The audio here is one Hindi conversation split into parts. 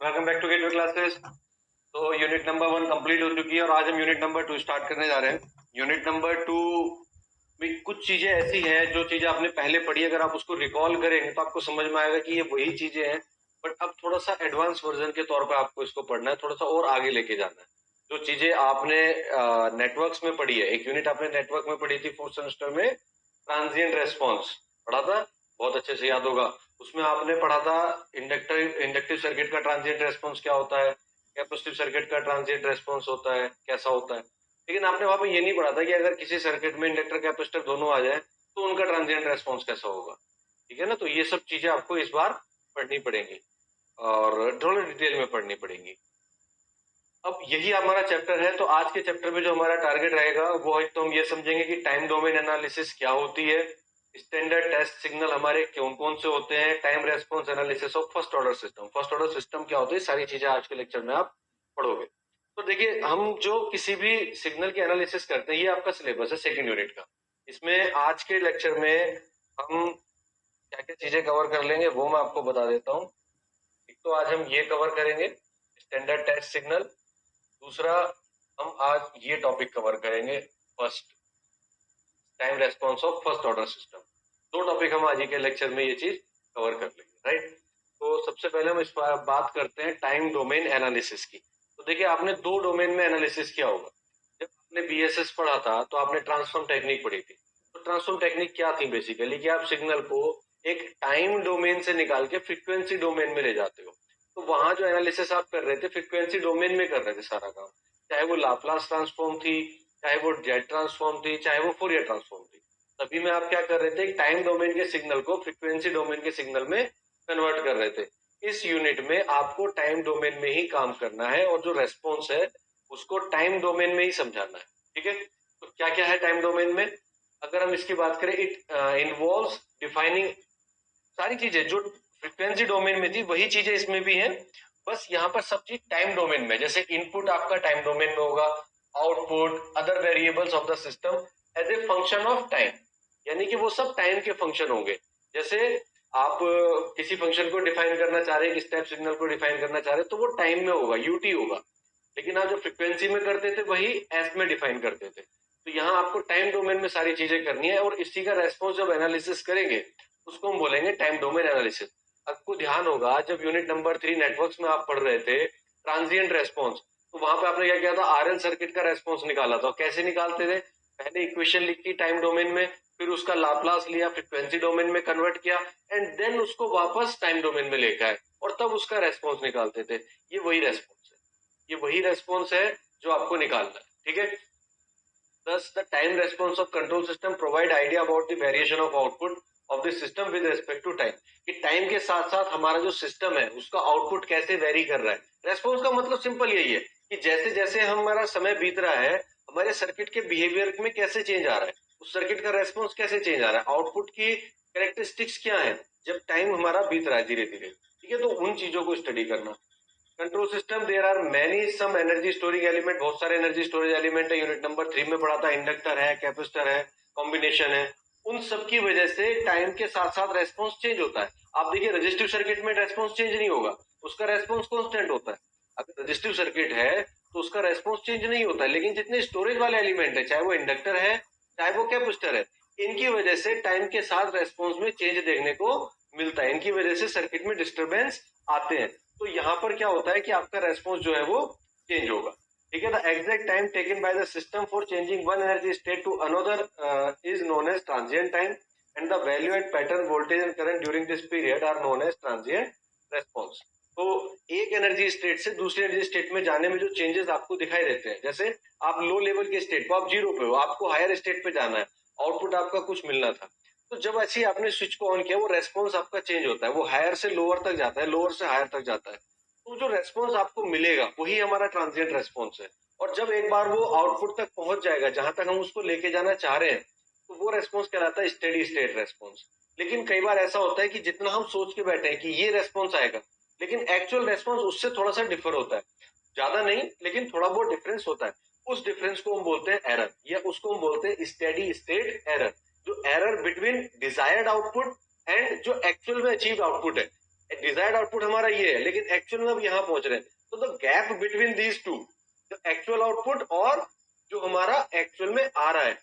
Welcome back to Gateway Classes. तो यूनिट नंबर 1 कंप्लीट हो चुकी है और आज हम यूनिट नंबर 2 स्टार्ट करने जा रहे हैं। यूनिट नंबर 2 में कुछ चीजें ऐसी हैं जो चीजें आपने पहले पढ़ी, अगर आप उसको रिकॉल करेंगे तो आपको समझ में आएगा कि ये वही चीजें हैं, बट अब थोड़ा सा एडवांस वर्जन के तौर पे आपको इसको पढ़ना है, थोड़ा सा और आगे लेके जाना है। जो चीजें आपने नेटवर्क्स में पढ़ी है, एक यूनिट आपने नेटवर्क में पढ़ी थी फोर्थ सेमेस्टर में, ट्रांजिएंट रेस्पॉन्स पढ़ा था, बहुत अच्छे से याद होगा। उसमें आपने पढ़ा था इंडक्टिव सर्किट का ट्रांजिएंट रेस्पॉन्स क्या होता है, कैपेसिटिव सर्किट का ट्रांजिएंट रेस्पॉन्स होता है कैसा होता है। लेकिन आपने वहां पे ये नहीं पढ़ा था कि अगर किसी सर्किट में इंडक्टर कैपेसिटर दोनों आ जाए तो उनका ट्रांजिएंट रेस्पॉन्स कैसा होगा। ठीक है ना, तो ये सब चीजें आपको इस बार पढ़नी पड़ेंगी और थोड़ा डिटेल में पढ़नी पड़ेंगी। अब यही हमारा चैप्टर है, तो आज के चैप्टर में जो हमारा टारगेट रहेगा वो एक तो हम ये समझेंगे कि टाइम डोमेन एनालिसिस क्या होती है, स्टैंडर्ड टेस्ट सिग्नल हमारे कौन कौन से होते हैं, time response analysis of first order system. First order system क्या होती है, सारी चीजें आज के लेक्चर में आप पढ़ोगे। तो देखिए, हम जो किसी भी सिग्नल की एनालिसिस करते हैं, ये आपका सिलेबस है सेकेंड यूनिट का। इसमें आज के लेक्चर में हम क्या क्या चीजें कवर कर लेंगे वो मैं आपको बता देता हूँ। एक तो आज हम ये कवर करेंगे स्टैंडर्ड टेस्ट सिग्नल, दूसरा हम आज ये टॉपिक कवर करेंगे first time response of first order system. दो टॉपिक हम आज के लेक्चर में ये चीज कवर कर लेंगे, राइट। तो सबसे पहले हम इस पर बात करते हैं टाइम डोमेन एनालिसिस की। तो देखिए, आपने दो डोमेन में एनालिसिस किया होगा। जब आपने बीएसएस पढ़ा था तो आपने ट्रांसफॉर्म टेक्निक पढ़ी थी। तो ट्रांसफॉर्म टेक्निक क्या थी बेसिकली, कि आप सिग्नल को एक टाइम डोमेन से निकाल के फ्रीक्वेंसी डोमेन में ले जाते हो। तो वहां जो एनालिसिस आप कर रहे थे फ्रीक्वेंसी डोमेन में कर रहे थे सारा काम, चाहे वो लाप्लास ट्रांसफॉर्म थी, चाहे वो जेट ट्रांसफॉर्म थी, चाहे वो फोरियर ट्रांसफॉर्म थी। तभी में आप क्या कर रहे थे, टाइम डोमेन के सिग्नल को फ्रीक्वेंसी डोमेन के सिग्नल में कन्वर्ट कर रहे थे। इस यूनिट में आपको टाइम डोमेन में ही काम करना है और जो रेस्पॉन्स है उसको टाइम डोमेन में ही समझाना है। ठीक है, तो क्या क्या है टाइम डोमेन में, अगर हम इसकी बात करें, इट इन्वॉल्व्स डिफाइनिंग सारी चीजें जो फ्रीक्वेंसी डोमेन में थी वही चीजें इसमें भी हैं, बस यहाँ पर सब चीज टाइम डोमेन में। जैसे इनपुट आपका टाइम डोमेन में होगा, output other variables of the system as a function of time, यानी कि वो सब टाइम के फंक्शन होंगे। जैसे आप किसी फंक्शन को डिफाइन करना चाह रहे हैं, स्टेप सिग्नल को डिफाइन करना चाह रहे हैं, तो वो टाइम में होगा, यूटी होगा। लेकिन आप जो फ्रीक्वेंसी में करते थे वही एस में डिफाइन करते थे। तो यहाँ आपको टाइम डोमेन में सारी चीजें करनी है और इसी का रेस्पॉन्स जब एनालिसिस करेंगे उसको हम बोलेंगे टाइम डोमेन एनालिसिस। आपको ध्यान होगा जब यूनिट नंबर 3 नेटवर्क्स में आप पढ़ रहे थे ट्रांजिएंट रेस्पॉन्स, तो वहां पे आपने क्या किया था, आरएल सर्किट का रेस्पॉन्स निकाला था। कैसे निकालते थे, पहले इक्वेशन लिखी टाइम डोमेन में, फिर उसका लाप्लास लिया, फ्रीक्वेंसी डोमेन में कन्वर्ट किया, एंड देन उसको वापस टाइम डोमेन में लेकर आए और तब उसका रेस्पॉन्स निकालते थे। ये वही रेस्पॉन्स है, ये वही रेस्पॉन्स है जो आपको निकालना है। ठीक है, thus the time response of control system provide idea about the variation of output of the system with respect to time। कि टाइम के साथ साथ हमारा जो सिस्टम है उसका आउटपुट कैसे वेरी कर रहा है। रेस्पॉन्स का मतलब सिंपल यही है कि जैसे जैसे हमारा समय बीत रहा है हमारे सर्किट के बिहेवियर में कैसे चेंज आ रहा है, उस सर्किट का रेस्पॉन्स कैसे चेंज आ रहा है, आउटपुट की कैरेक्टरिस्टिक्स क्या है जब टाइम हमारा बीत रहा है धीरे धीरे। ठीक है, तो उन चीजों को स्टडी करना। Control system, there are many some energy storing element, बहुत सारे एनर्जी स्टोरेज एलिमेंट है। यूनिट नंबर 3 में पढ़ा था, इंडक्टर है, कैपेसिटर है, कॉम्बिनेशन है। उन सब की वजह से टाइम के साथ साथ रेस्पॉन्स चेंज होता है। आप देखिए, रजिस्टिव सर्किट में रेस्पॉन्स चेंज नहीं होगा, उसका रेस्पॉन्स कॉन्स्टेंट होता है। अगर रजिस्टिव सर्किट है तो उसका रेस्पॉन्स चेंज नहीं होता है। लेकिन जितने स्टोरेज वाले एलिमेंट है, चाहे वो इंडक्टर है चाहे वो कैपेसिटर है, इनकी वजह से टाइम के साथ रेस्पॉन्स में चेंज देखने को मिलता है। इनकी वजह से सर्किट में डिस्टर्बेंस आते हैं। तो यहाँ पर क्या होता है कि आपका रेस्पॉन्स जो है वो चेंज होगा। ठीक है, the exact time taken by the system for changing one energy state to another is known as transient time and the value and pattern voltage and current during this period are known as transient response. तो एक एनर्जी स्टेट से दूसरी एनर्जी स्टेट में जाने में जो चेंजेस आपको दिखाई देते हैं, जैसे आप लो लेवल के स्टेट को, आप जीरो पे हो, आपको हायर स्टेट पे जाना है, आउटपुट आपका कुछ मिलना था, तो जब ऐसे ही आपने स्विच को ऑन किया वो रेस्पॉन्स आपका चेंज होता है, वो हायर से लोअर तक जाता है, लोअर से हायर तक जाता है। तो जो रेस्पॉन्स आपको मिलेगा वही हमारा ट्रांजिएंट रेस्पॉन्स है। और जब एक बार वो आउटपुट तक पहुंच जाएगा जहां तक हम उसको लेके जाना चाह रहे हैं, तो वो रेस्पॉन्स कहलाता है स्टेडी स्टेट रेस्पॉन्स। लेकिन कई बार ऐसा होता है कि जितना हम सोच के बैठे हैं कि ये रेस्पॉन्स आएगा, लेकिन एक्चुअल रेस्पॉन्स उससे थोड़ा सा डिफर होता है, ज्यादा नहीं लेकिन थोड़ा बहुत डिफरेंस होता है। उस डिफरेंस को हम बोलते हैं एरर, या उसको हम बोलते हैं स्टेडी स्टेट एरर। जो error between desired output and जो एक्चुअल में अचीव आउटपुट है, डिजायर्ड आउटपुट हमारा ये है, लेकिन एक्चुअल में अब यहाँ पहुंच रहे हैं, तो the gap between these two, the actual output और जो हमारा एक्चुअल में आ रहा है,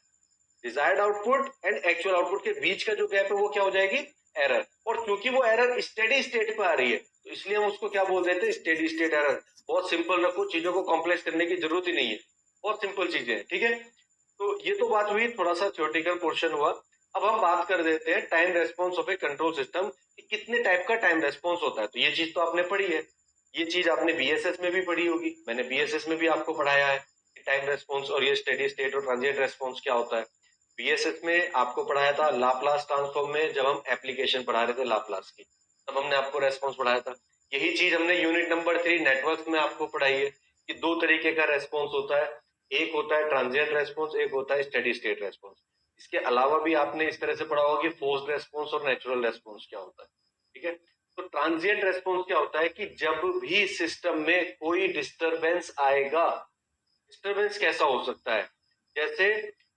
desired output and actual output के बीच का जो गैप है वो क्या हो जाएगी, एरर। और क्योंकि वो एरर स्टेडी स्टेट पे आ रही है, तो इसलिए हम उसको क्या बोल देते हैं, स्टेडी स्टेट एरर। बहुत सिंपल रखो, चीजों को कॉम्प्लेक्स करने की जरूरत ही नहीं है, बहुत सिंपल चीजें हैं, ठीक है। तो ये तो बात हुई, थोड़ा सा थ्योरेटिकल पोर्शन हुआ। अब हम बात कर देते हैं time response of A control system, कि कितने टाइप का टाइम रेस्पॉन्स होता है। तो ये चीज तो आपने पढ़ी है, ये चीज आपने बीएसएस में भी पढ़ी होगी, मैंने बीएसएस में भी आपको पढ़ाया है कि टाइम रेस्पॉन्स और ये स्टेडी स्टेट और ट्रांजिएंट रेस्पॉन्स क्या होता है। बीएसएस में आपको पढ़ाया था लाप्लास ट्रांसफॉर्म में, जब हम एप्लीकेशन पढ़ा रहे थे लाप्लास की, तब हमने आपको रेस्पॉन्स पढ़ाया था। यही चीज हमने यूनिट नंबर 3 नेटवर्क में आपको पढ़ाई है कि दो तरीके का रेस्पॉन्स होता है, एक होता है ट्रांजिएंट रेस्पॉन्स, एक होता है स्टेडी स्टेट रेस्पॉन्स। इसके अलावा भी आपने इस तरह से पढ़ा होगा कि फोर्स्ड रेस्पॉन्स और नेचुरल रेस्पॉन्स क्या होता है, ठीक है। तो ट्रांजिएंट रेस्पॉन्स क्या होता है कि जब भी सिस्टम में कोई डिस्टरबेंस आएगा, डिस्टरबेंस कैसा हो सकता है, जैसे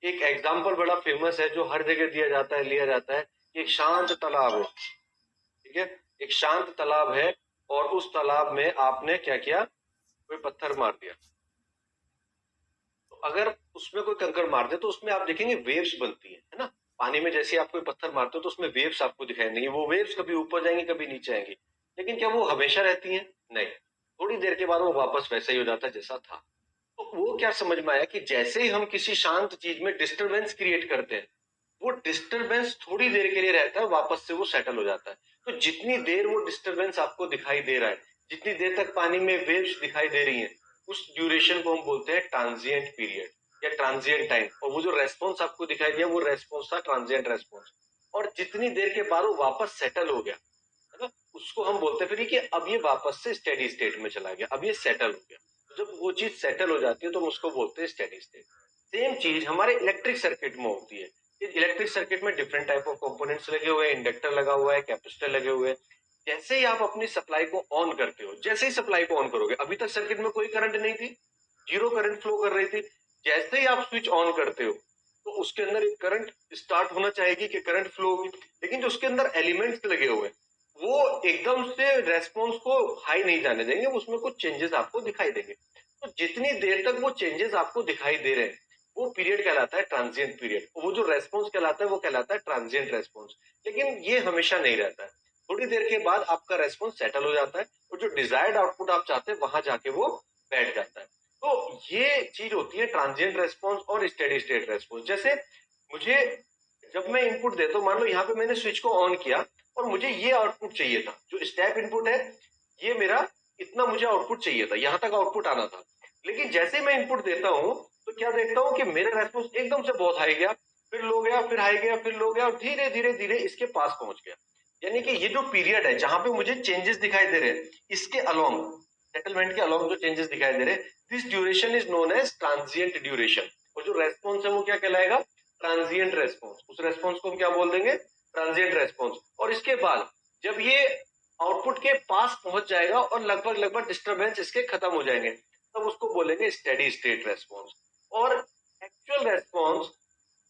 एक एग्जाम्पल बड़ा फेमस है जो हर जगह दिया जाता है, लिया जाता है, एक शांत तालाब है, ठीक है, एक शांत तालाब है, और उस तालाब में आपने क्या किया, कोई पत्थर मार दिया। तो अगर उसमें कोई कंकड़ मार दे तो उसमें आप देखेंगे वेव्स बनती है ना, पानी में जैसे आप कोई पत्थर मारते हो तो उसमें वेव्स आपको दिखाई देंगी, वो वेव्स कभी ऊपर जाएंगी कभी नीचे आएंगी, लेकिन क्या वो हमेशा रहती हैं, नहीं, थोड़ी देर के बाद वो वापस वैसा ही हो जाता है जैसा था। तो वो क्या समझ में आया कि जैसे ही हम किसी शांत चीज में डिस्टरबेंस क्रिएट करते हैं, वो डिस्टरबेंस थोड़ी देर के लिए रहता है, वापस से वो सेटल हो जाता है। तो जितनी देर वो डिस्टरबेंस आपको दिखाई दे रहा है, जितनी देर तक पानी में वेव्स दिखाई दे रही हैं, उस ड्यूरेशन को हम बोलते हैं ट्रांजिएंट पीरियड या ट्रांजिएंट टाइम। और वो जो रेस्पॉन्स आपको दिखाई दिया वो रेस्पॉन्स था ट्रांजिएंट रेस्पॉन्स। और जितनी देर के बाद वो वापस सेटल हो गया, है ना, उसको हम बोलते हैं फिर कि अब ये वापस से स्टेडी स्टेट में चला गया, अब ये सेटल हो गया। तो जब वो चीज सेटल हो जाती है तो हम उसको बोलते हैं स्टेडी स्टेट। सेम चीज हमारे इलेक्ट्रिक सर्किट में होती है। इलेक्ट्रिक सर्किट में डिफरेंट टाइप ऑफ कंपोनेंट्स लगे हुए हैं, इंडक्टर लगा हुआ है, कैपेसिटर लगे हुए हैं। जैसे ही आप अपनी सप्लाई को ऑन करते हो, जैसे ही सप्लाई को ऑन करोगे, अभी तक सर्किट में कोई करंट नहीं थी, जीरो करंट फ्लो कर रही थी, जैसे ही आप स्विच ऑन करते हो तो उसके अंदर एक करंट स्टार्ट होना चाहिए कि करंट फ्लो होगी, लेकिन जो उसके अंदर एलिमेंट्स लगे हुए वो एकदम से रेस्पॉन्स को हाई नहीं जाने देंगे, उसमें कुछ चेंजेस आपको दिखाई देंगे। तो जितनी देर तक वो चेंजेस आपको दिखाई दे रहे हैं वो पीरियड कहलाता है ट्रांजिएंट पीरियड, वो जो रेस्पॉन्स कहलाता है वो कहलाता है ट्रांजिएंट रेस्पॉन्स। लेकिन ये हमेशा नहीं रहता है, थोड़ी देर के बाद आपका रेस्पॉन्स सेटल हो जाता है और जो डिजायर्ड आउटपुट आप चाहते हैं वहां जाके वो बैठ जाता है। तो ये चीज होती है ट्रांजिएंट रेस्पॉन्स और स्टेडी स्टेट रेस्पॉन्स। जैसे मुझे, जब मैं इनपुट देता हूँ, मान लो यहाँ पे मैंने स्विच को ऑन किया और मुझे ये आउटपुट चाहिए था, जो स्टेप इनपुट है ये मेरा, इतना मुझे आउटपुट चाहिए था, यहाँ तक आउटपुट आना था। लेकिन जैसे मैं इनपुट देता हूँ तो क्या देखता हूँ कि मेरा रेस्पॉन्स एकदम से बहुत हाई गया, फिर लो गया, फिर हाई गया, फिर लो गया, और धीरे धीरे धीरे इसके पास पहुंच गया। यानी कि ये जो पीरियड है जहां पे मुझे चेंजेस दिखाई दे रहे हैं, इसके अलोंग, सेटलमेंट के अलोंग जो चेंजेस दिखाई दे रहे हैं, this duration is known as transient duration. और जो रेस्पॉन्स है वो क्या कहलाएगा, ट्रांजिएंट रेस्पॉन्स। उस रेस्पॉन्स को हम क्या बोल देंगे, ट्रांजिएंट रेस्पॉन्स। और इसके बाद जब ये आउटपुट के पास पहुंच जाएगा और लगभग लगभग डिस्टरबेंस इसके खत्म हो जाएंगे, तब उसको बोलेंगे स्टेडी स्टेट रेस्पॉन्स। और एक्चुअल रेस्पॉन्स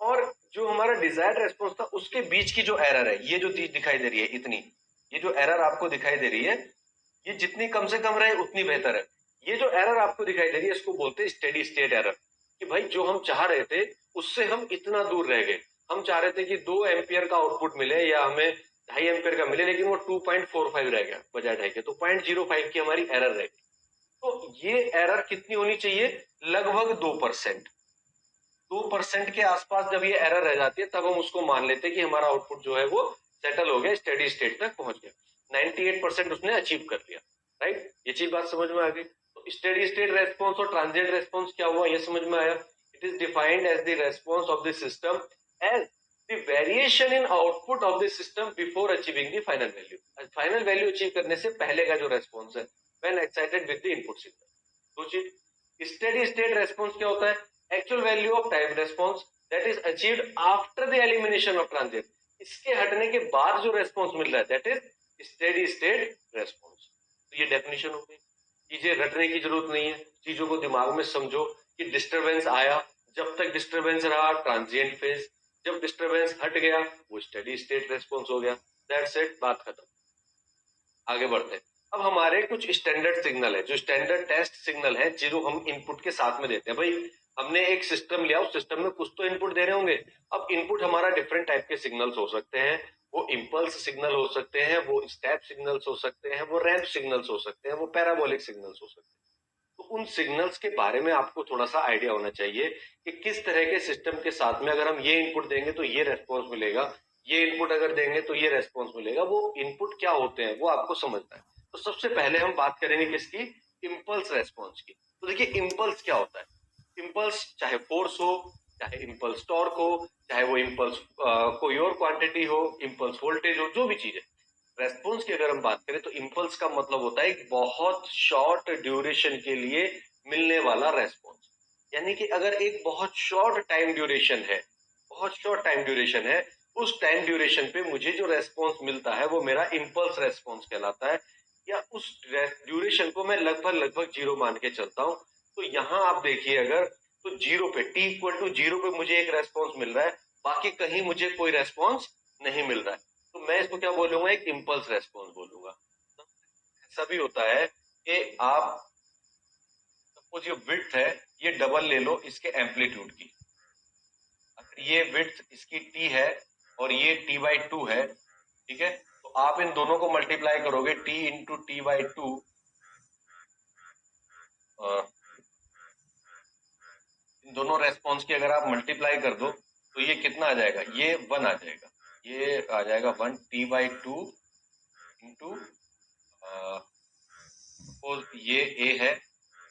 और जो हमारा डिजायर्ड रेस्पॉन्स था उसके बीच की जो एरर है, ये जो चीज दिखाई दे रही है इतनी, ये जो एरर आपको दिखाई दे रही है, ये जितनी कम से कम रहे उतनी बेहतर है। ये जो एरर आपको दिखाई दे रही है इसको बोलते हैं स्टेडी स्टेट एरर, कि भाई जो हम चाह रहे थे उससे हम इतना दूर रह गए। हम चाह रहे थे कि 2 एम्पियर का आउटपुट मिले या हमें 2.5 एम्पियर का मिले, लेकिन वो 2.45 रह गया बजाय 2.5 के, तो 0.05 की हमारी एरर रह गई। तो ये एरर कितनी होनी चाहिए, लगभग 2%। 2% के आसपास जब ये एरर रह जाती है तब हम उसको मान लेते हैं कि हमारा आउटपुट जो है वो सेटल हो गया, स्टेडी स्टेट तक पहुंच गया, 98% उसने अचीव कर लिया, राइट। ये चीज बात समझ में आ गई। तो स्टेडी स्टेट रेस्पॉन्स और ट्रांजिएंट रेस्पॉन्स क्या हुआ ये समझ में आया। It is defined as the response of the system as the variation in output of the system before achieving the final value. Final value achieve करने से पहले का जो रेस्पॉन्स है when excited with the input signal. तो चीज स्टेडी स्टेट रेस्पॉन्स क्या होता है, actual value of time response that is achieved after the elimination of transient. इसके हटने के बाद जो रेस्पॉन्स मिल रहा है that is steady state response. तो ये डेफिनेशन हो गई। चीजें रटने की जरूरत नहीं है, चीजों को दिमाग में समझो कि डिस्टरबेंस आया, जब तक डिस्टरबेंस रहा ट्रांजिएंट फेज, जब डिस्टरबेंस हट गया वो स्टेडी स्टेट रेस्पॉन्स हो गया। दैट्स इट, बात खत्म। आगे बढ़ते हैं। अब हमारे कुछ स्टैंडर्ड सिग्नल है, जो स्टैंडर्ड टेस्ट सिग्नल है, जो हम इनपुट के साथ में देते हैं। भाई हमने एक सिस्टम लिया, उस सिस्टम में कुछ तो इनपुट दे रहे होंगे। अब इनपुट हमारा डिफरेंट टाइप के सिग्नल्स हो सकते हैं, वो इम्पल्स सिग्नल हो सकते हैं, वो स्टेप सिग्नल्स हो सकते हैं, वो रैंप सिग्नल्स हो सकते हैं, वो पैराबोलिक सिग्नल्स हो सकते हैं। तो उन सिग्नल्स के बारे में आपको थोड़ा सा आइडिया होना चाहिए कि किस तरह के सिस्टम के साथ में अगर हम ये इनपुट देंगे तो ये रेस्पॉन्स मिलेगा, ये इनपुट अगर देंगे तो ये रेस्पॉन्स मिलेगा। वो इनपुट क्या होते हैं वो आपको समझना है। तो सबसे पहले हम बात करेंगे किसकी, इम्पल्स रेस्पॉन्स की। तो देखिए इम्पल्स क्या होता है। इम्पल्स चाहे फोर्स हो, चाहे इम्पल्स टॉर्क हो, चाहे वो इम्पल्स कोई और क्वांटिटी हो, इम्पल्स वोल्टेज हो, जो भी चीज है। रेस्पॉन्स की अगर हम बात करें तो इम्पल्स का मतलब होता है एक बहुत शॉर्ट ड्यूरेशन के लिए मिलने वाला रेस्पॉन्स। यानी कि अगर एक बहुत शॉर्ट टाइम ड्यूरेशन है, बहुत शॉर्ट टाइम ड्यूरेशन है, उस टाइम ड्यूरेशन पे मुझे जो रेस्पॉन्स मिलता है वो मेरा इम्पल्स रेस्पॉन्स कहलाता है। या उस ड्यूरेशन को मैं लगभग जीरो मान के चलता हूं। तो यहां आप देखिए, अगर तो जीरो पे, टी इक्वल टू जीरो पे मुझे एक रेस्पॉन्स मिल रहा है, बाकी कहीं मुझे कोई रेस्पॉन्स नहीं मिल रहा है, तो मैं इसको क्या बोलूंगा, एक इम्पल्स रेस्पॉन्स बोलूंगा। ऐसा भी होता है कि आप सपोज ये विड्थ है, ये डबल ले लो इसके एम्पलीट्यूड की। अगर ये विड्थ इसकी टी है और ये टी बाई टू है, ठीक है, तो आप इन दोनों को मल्टीप्लाई करोगे, T into T by two, इन दोनों रेस्पॉन्स की अगर आप मल्टीप्लाई कर दो तो ये कितना आ जाएगा, ये वन आ जाएगा। ये आ जाएगा one, T by two into, suppose ये ए है,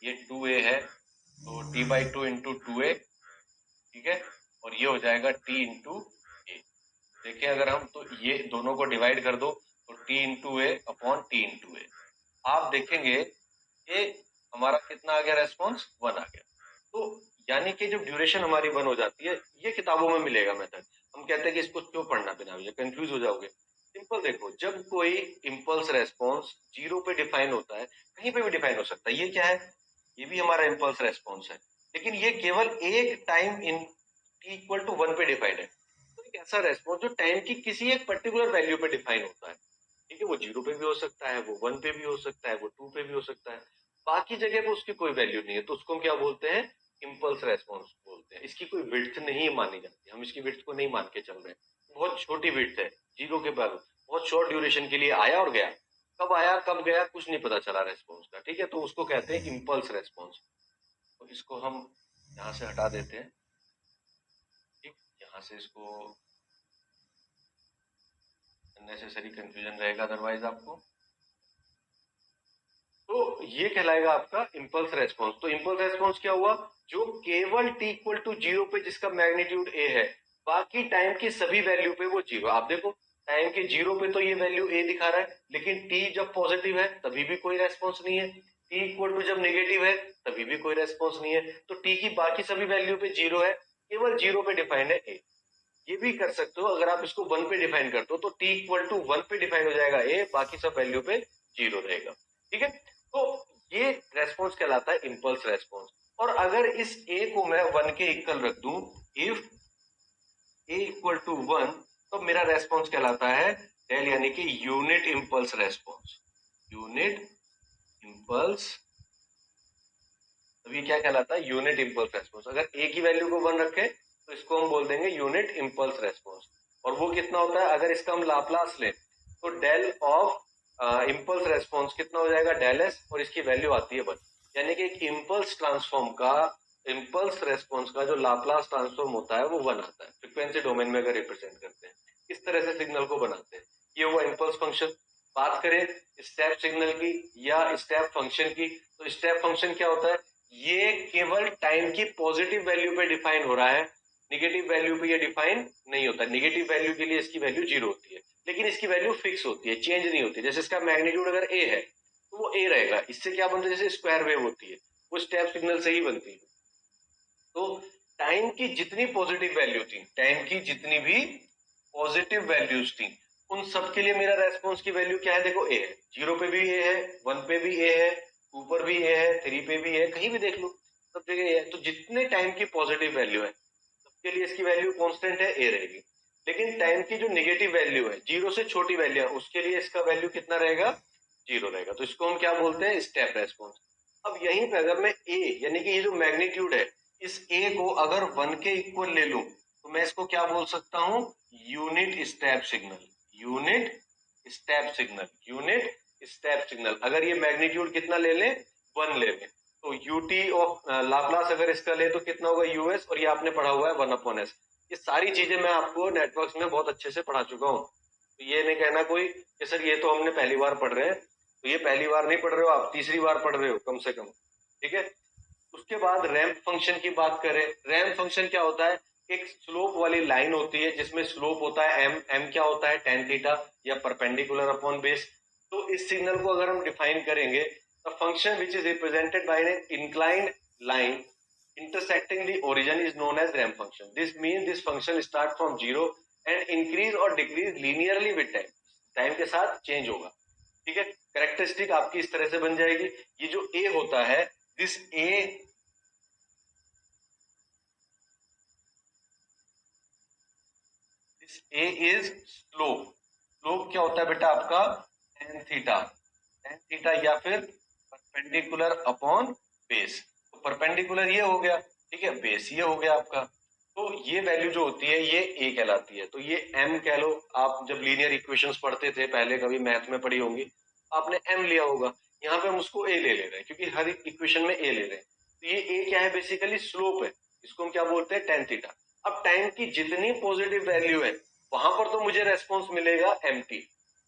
ये टू ए है, तो T by two into two A, ठीक है, और ये हो जाएगा टी इंटू ए। देखिए अगर हम तो ये दोनों को डिवाइड कर दो तो टी इंटू ए अपॉन टी इंटू ए, आप देखेंगे ये हमारा कितना आ गया, रेस्पॉन्स वन आ गया। तो यानी कि जब ड्यूरेशन हमारी वन हो जाती है, ये किताबों में मिलेगा मेथड। हम कहते हैं कि इसको क्यों पढ़ना, बिना वजह कंफ्यूज हो जाओगे। सिंपल देखो, जब कोई इम्पल्स रेस्पॉन्स जीरो पे डिफाइन होता है, कहीं पे भी डिफाइन हो सकता है, ये क्या है, ये भी हमारा इम्पल्स रेस्पॉन्स है, लेकिन ये केवल एक time in t equal to one पे डिफाइंड है। तो एक ऐसा रेस्पॉन्स जो टाइम की किसी एक पर्टिकुलर वैल्यू पे डिफाइन होता है, ठीक है, वो जीरो पे भी हो सकता है, वो वन पे भी हो सकता है, वो टू पे भी हो सकता है, बाकी जगह पे उसकी कोई वैल्यू नहीं है, तो उसको हम क्या बोलते हैं, इम्पल्स रेस्पॉन्स बोलते हैं। इसकी कोई विड्थ नहीं मानी जाती, हम इसकी विड्थ को नहीं मान के चल रहे हैं, बहुत छोटी विड्थ है, जीरो के बाद बहुत शॉर्ट ड्यूरेशन के लिए आया और गया, कब आया कब गया कुछ नहीं पता चला रेस्पॉन्स का, ठीक है, तो उसको कहते हैं इम्पल्स रेस्पॉन्स। तो इसको हम यहाँ से हटा देते हैं, ठीक, यहाँ से इसको, अननेसेसरी कंफ्यूजन रहेगा अदरवाइज आपको। तो ये कहलाएगा आपका इम्पल्स रेस्पॉन्स। तो इम्पल्स रेस्पॉन्स क्या हुआ, जो केवल t इक्वल टू जीरो पे जिसका मैग्नीट्यूड a है, बाकी टाइम की सभी वैल्यू पे वो जीरो। आप देखो टाइम के जीरो पे तो ये वैल्यू a दिखा रहा है, लेकिन t जब पॉजिटिव है तभी भी कोई रेस्पॉन्स नहीं है, t इक्वल टू जब नेगेटिव है तभी भी कोई रेस्पॉन्स नहीं है। तो t की बाकी सभी वैल्यू पे जीरो है, केवल जीरो पे डिफाइंड है a। ये भी कर सकते हो, अगर आप इसको वन पे डिफाइन करते हो तो t इक्वल टू वन पे डिफाइन हो जाएगा a, बाकी सब वैल्यू पे जीरो रहेगा, ठीक है। तो ये रेस्पॉन्स कहलाता है इम्पल्स रेस्पॉन्स। और अगर इस a को मैं वन के इक्वल रख दूं, if a equal to one, तो मेरा रेस्पॉन्स कहलाता है डेल, यानी कि unit impulse response. Unit impulse, तो ये क्या कहलाता है, यूनिट इम्पल्स रेस्पॉन्स। अगर a की वैल्यू को वन रखे तो इसको हम बोल देंगे यूनिट इम्पल्स रेस्पॉन्स। और वो कितना होता है, अगर इसका हम लाप्लास लें तो डेल ऑफ इम्पल्स रेस्पॉन्स कितना हो जाएगा, डेल एस, और इसकी वैल्यू आती है वन। यानी कि एक इम्पल्स ट्रांसफॉर्म का, इम्पल्स रेस्पॉन्स का जो लाप्लास ट्रांसफॉर्म होता है वो वन आता है, फ्रीक्वेंसी डोमेन में अगर रिप्रेजेंट करते हैं, इस तरह से सिग्नल को बनाते हैं। ये हुआ इम्पल्स फंक्शन। बात करें स्टेप सिग्नल की या स्टेप फंक्शन की, तो स्टेप फंक्शन क्या होता है, ये केवल टाइम की पॉजिटिव वैल्यू पे डिफाइन हो रहा है, निगेटिव वैल्यू पे ये डिफाइन नहीं होता। निगेटिव वैल्यू के लिए इसकी वैल्यू जीरो होती है, लेकिन इसकी वैल्यू फिक्स होती है, चेंज नहीं होती। जैसे इसका मैग्नीट्यूड अगर ए है तो वो ए रहेगा। इससे क्या बनता है, जैसे स्क्वायर वेव होती है वो स्टेप सिग्नल से ही बनती है। तो टाइम की जितनी पॉजिटिव वैल्यू थी, टाइम की जितनी भी पॉजिटिव वैल्यूज थी, उन सब के लिए मेरा रेस्पॉन्स की वैल्यू क्या है, देखो ए है, जीरो पे भी ए है, वन पे भी ए है, टू पर भी ए है, थ्री पे भी है, कहीं भी देख लो सब जगह ए है। तो जितने टाइम की पॉजिटिव वैल्यू है सबके लिए इसकी वैल्यू कांस्टेंट है, ए रहेगी। लेकिन टाइम की जो नेगेटिव वैल्यू है, जीरो से छोटी वैल्यू है, उसके लिए इसका वैल्यू कितना रहेगा, जीरो रहेगा। तो इसको हम क्या बोलते हैं, स्टेप रेस्पॉन्स। अब यहीं पे अगर मैं ए यानी कि ये जो मैग्नीट्यूड है, इस ए को अगर 1 के इक्वल ले लूं तो मैं इसको क्या बोल सकता हूं, unit step signal. Unit step signal, unit step signal. अगर ये मैग्नीट्यूड कितना ले लें, 1 ले लें, तो यूटी ऑफ लाप्लास अगर इसका ले तो कितना होगा, यूएस, और ये आपने पढ़ा हुआ है 1/s। ये सारी चीजें मैं आपको नेटवर्क्स में बहुत अच्छे से पढ़ा चुका हूँ, तो ये नहीं कहना कोई कि सर ये तो हमने पहली बार पढ़ रहे हैं। तो ये पहली बार नहीं पढ़ रहे हो आप, तीसरी बार पढ़ रहे हो कम से कम, ठीक है। उसके बाद रैंप फंक्शन की बात करें, रैंप फंक्शन क्या होता है, एक स्लोप वाली लाइन होती है जिसमें स्लोप होता है एम, एम क्या होता है, tan थीटा या परपेंडिकुलर अपॉन बेस। तो इस सिग्नल को अगर हम डिफाइन करेंगे, the function which is represented by an inclined line intersecting the origin is known as ramp function. This means this function starts from zero and increase or decrease linearly with time. Time के साथ चेंज होगा, ठीक है। कैरेक्टरिस्टिक आपकी इस तरह से बन जाएगी। ये जो ए होता है, this A is slope. Slope क्या होता है बेटा आपका, tan थीटा, tan थीटा या फिर परपेंडिकुलर अपॉन बेस। तो परपेंडिकुलर ये हो गया, ठीक है, बेस ये हो गया आपका। तो ये वैल्यू जो होती है ये ए कहलाती है। तो ये एम कह लो, आप जब लीनियर इक्वेशंस पढ़ते थे पहले, कभी मैथ में पढ़ी होंगी, आपने एम लिया होगा। यहाँ पे हम उसको ए ले रहे हैं क्योंकि हर इक्वेशन में ए ले रहे हैं। तो ये ए क्या है, बेसिकली स्लोप है। इसको हम क्या बोलते हैं, tan थीटा। अब टाइम की जितनी पॉजिटिव वैल्यू है वहां पर तो मुझे रेस्पॉन्स मिलेगा एमटी,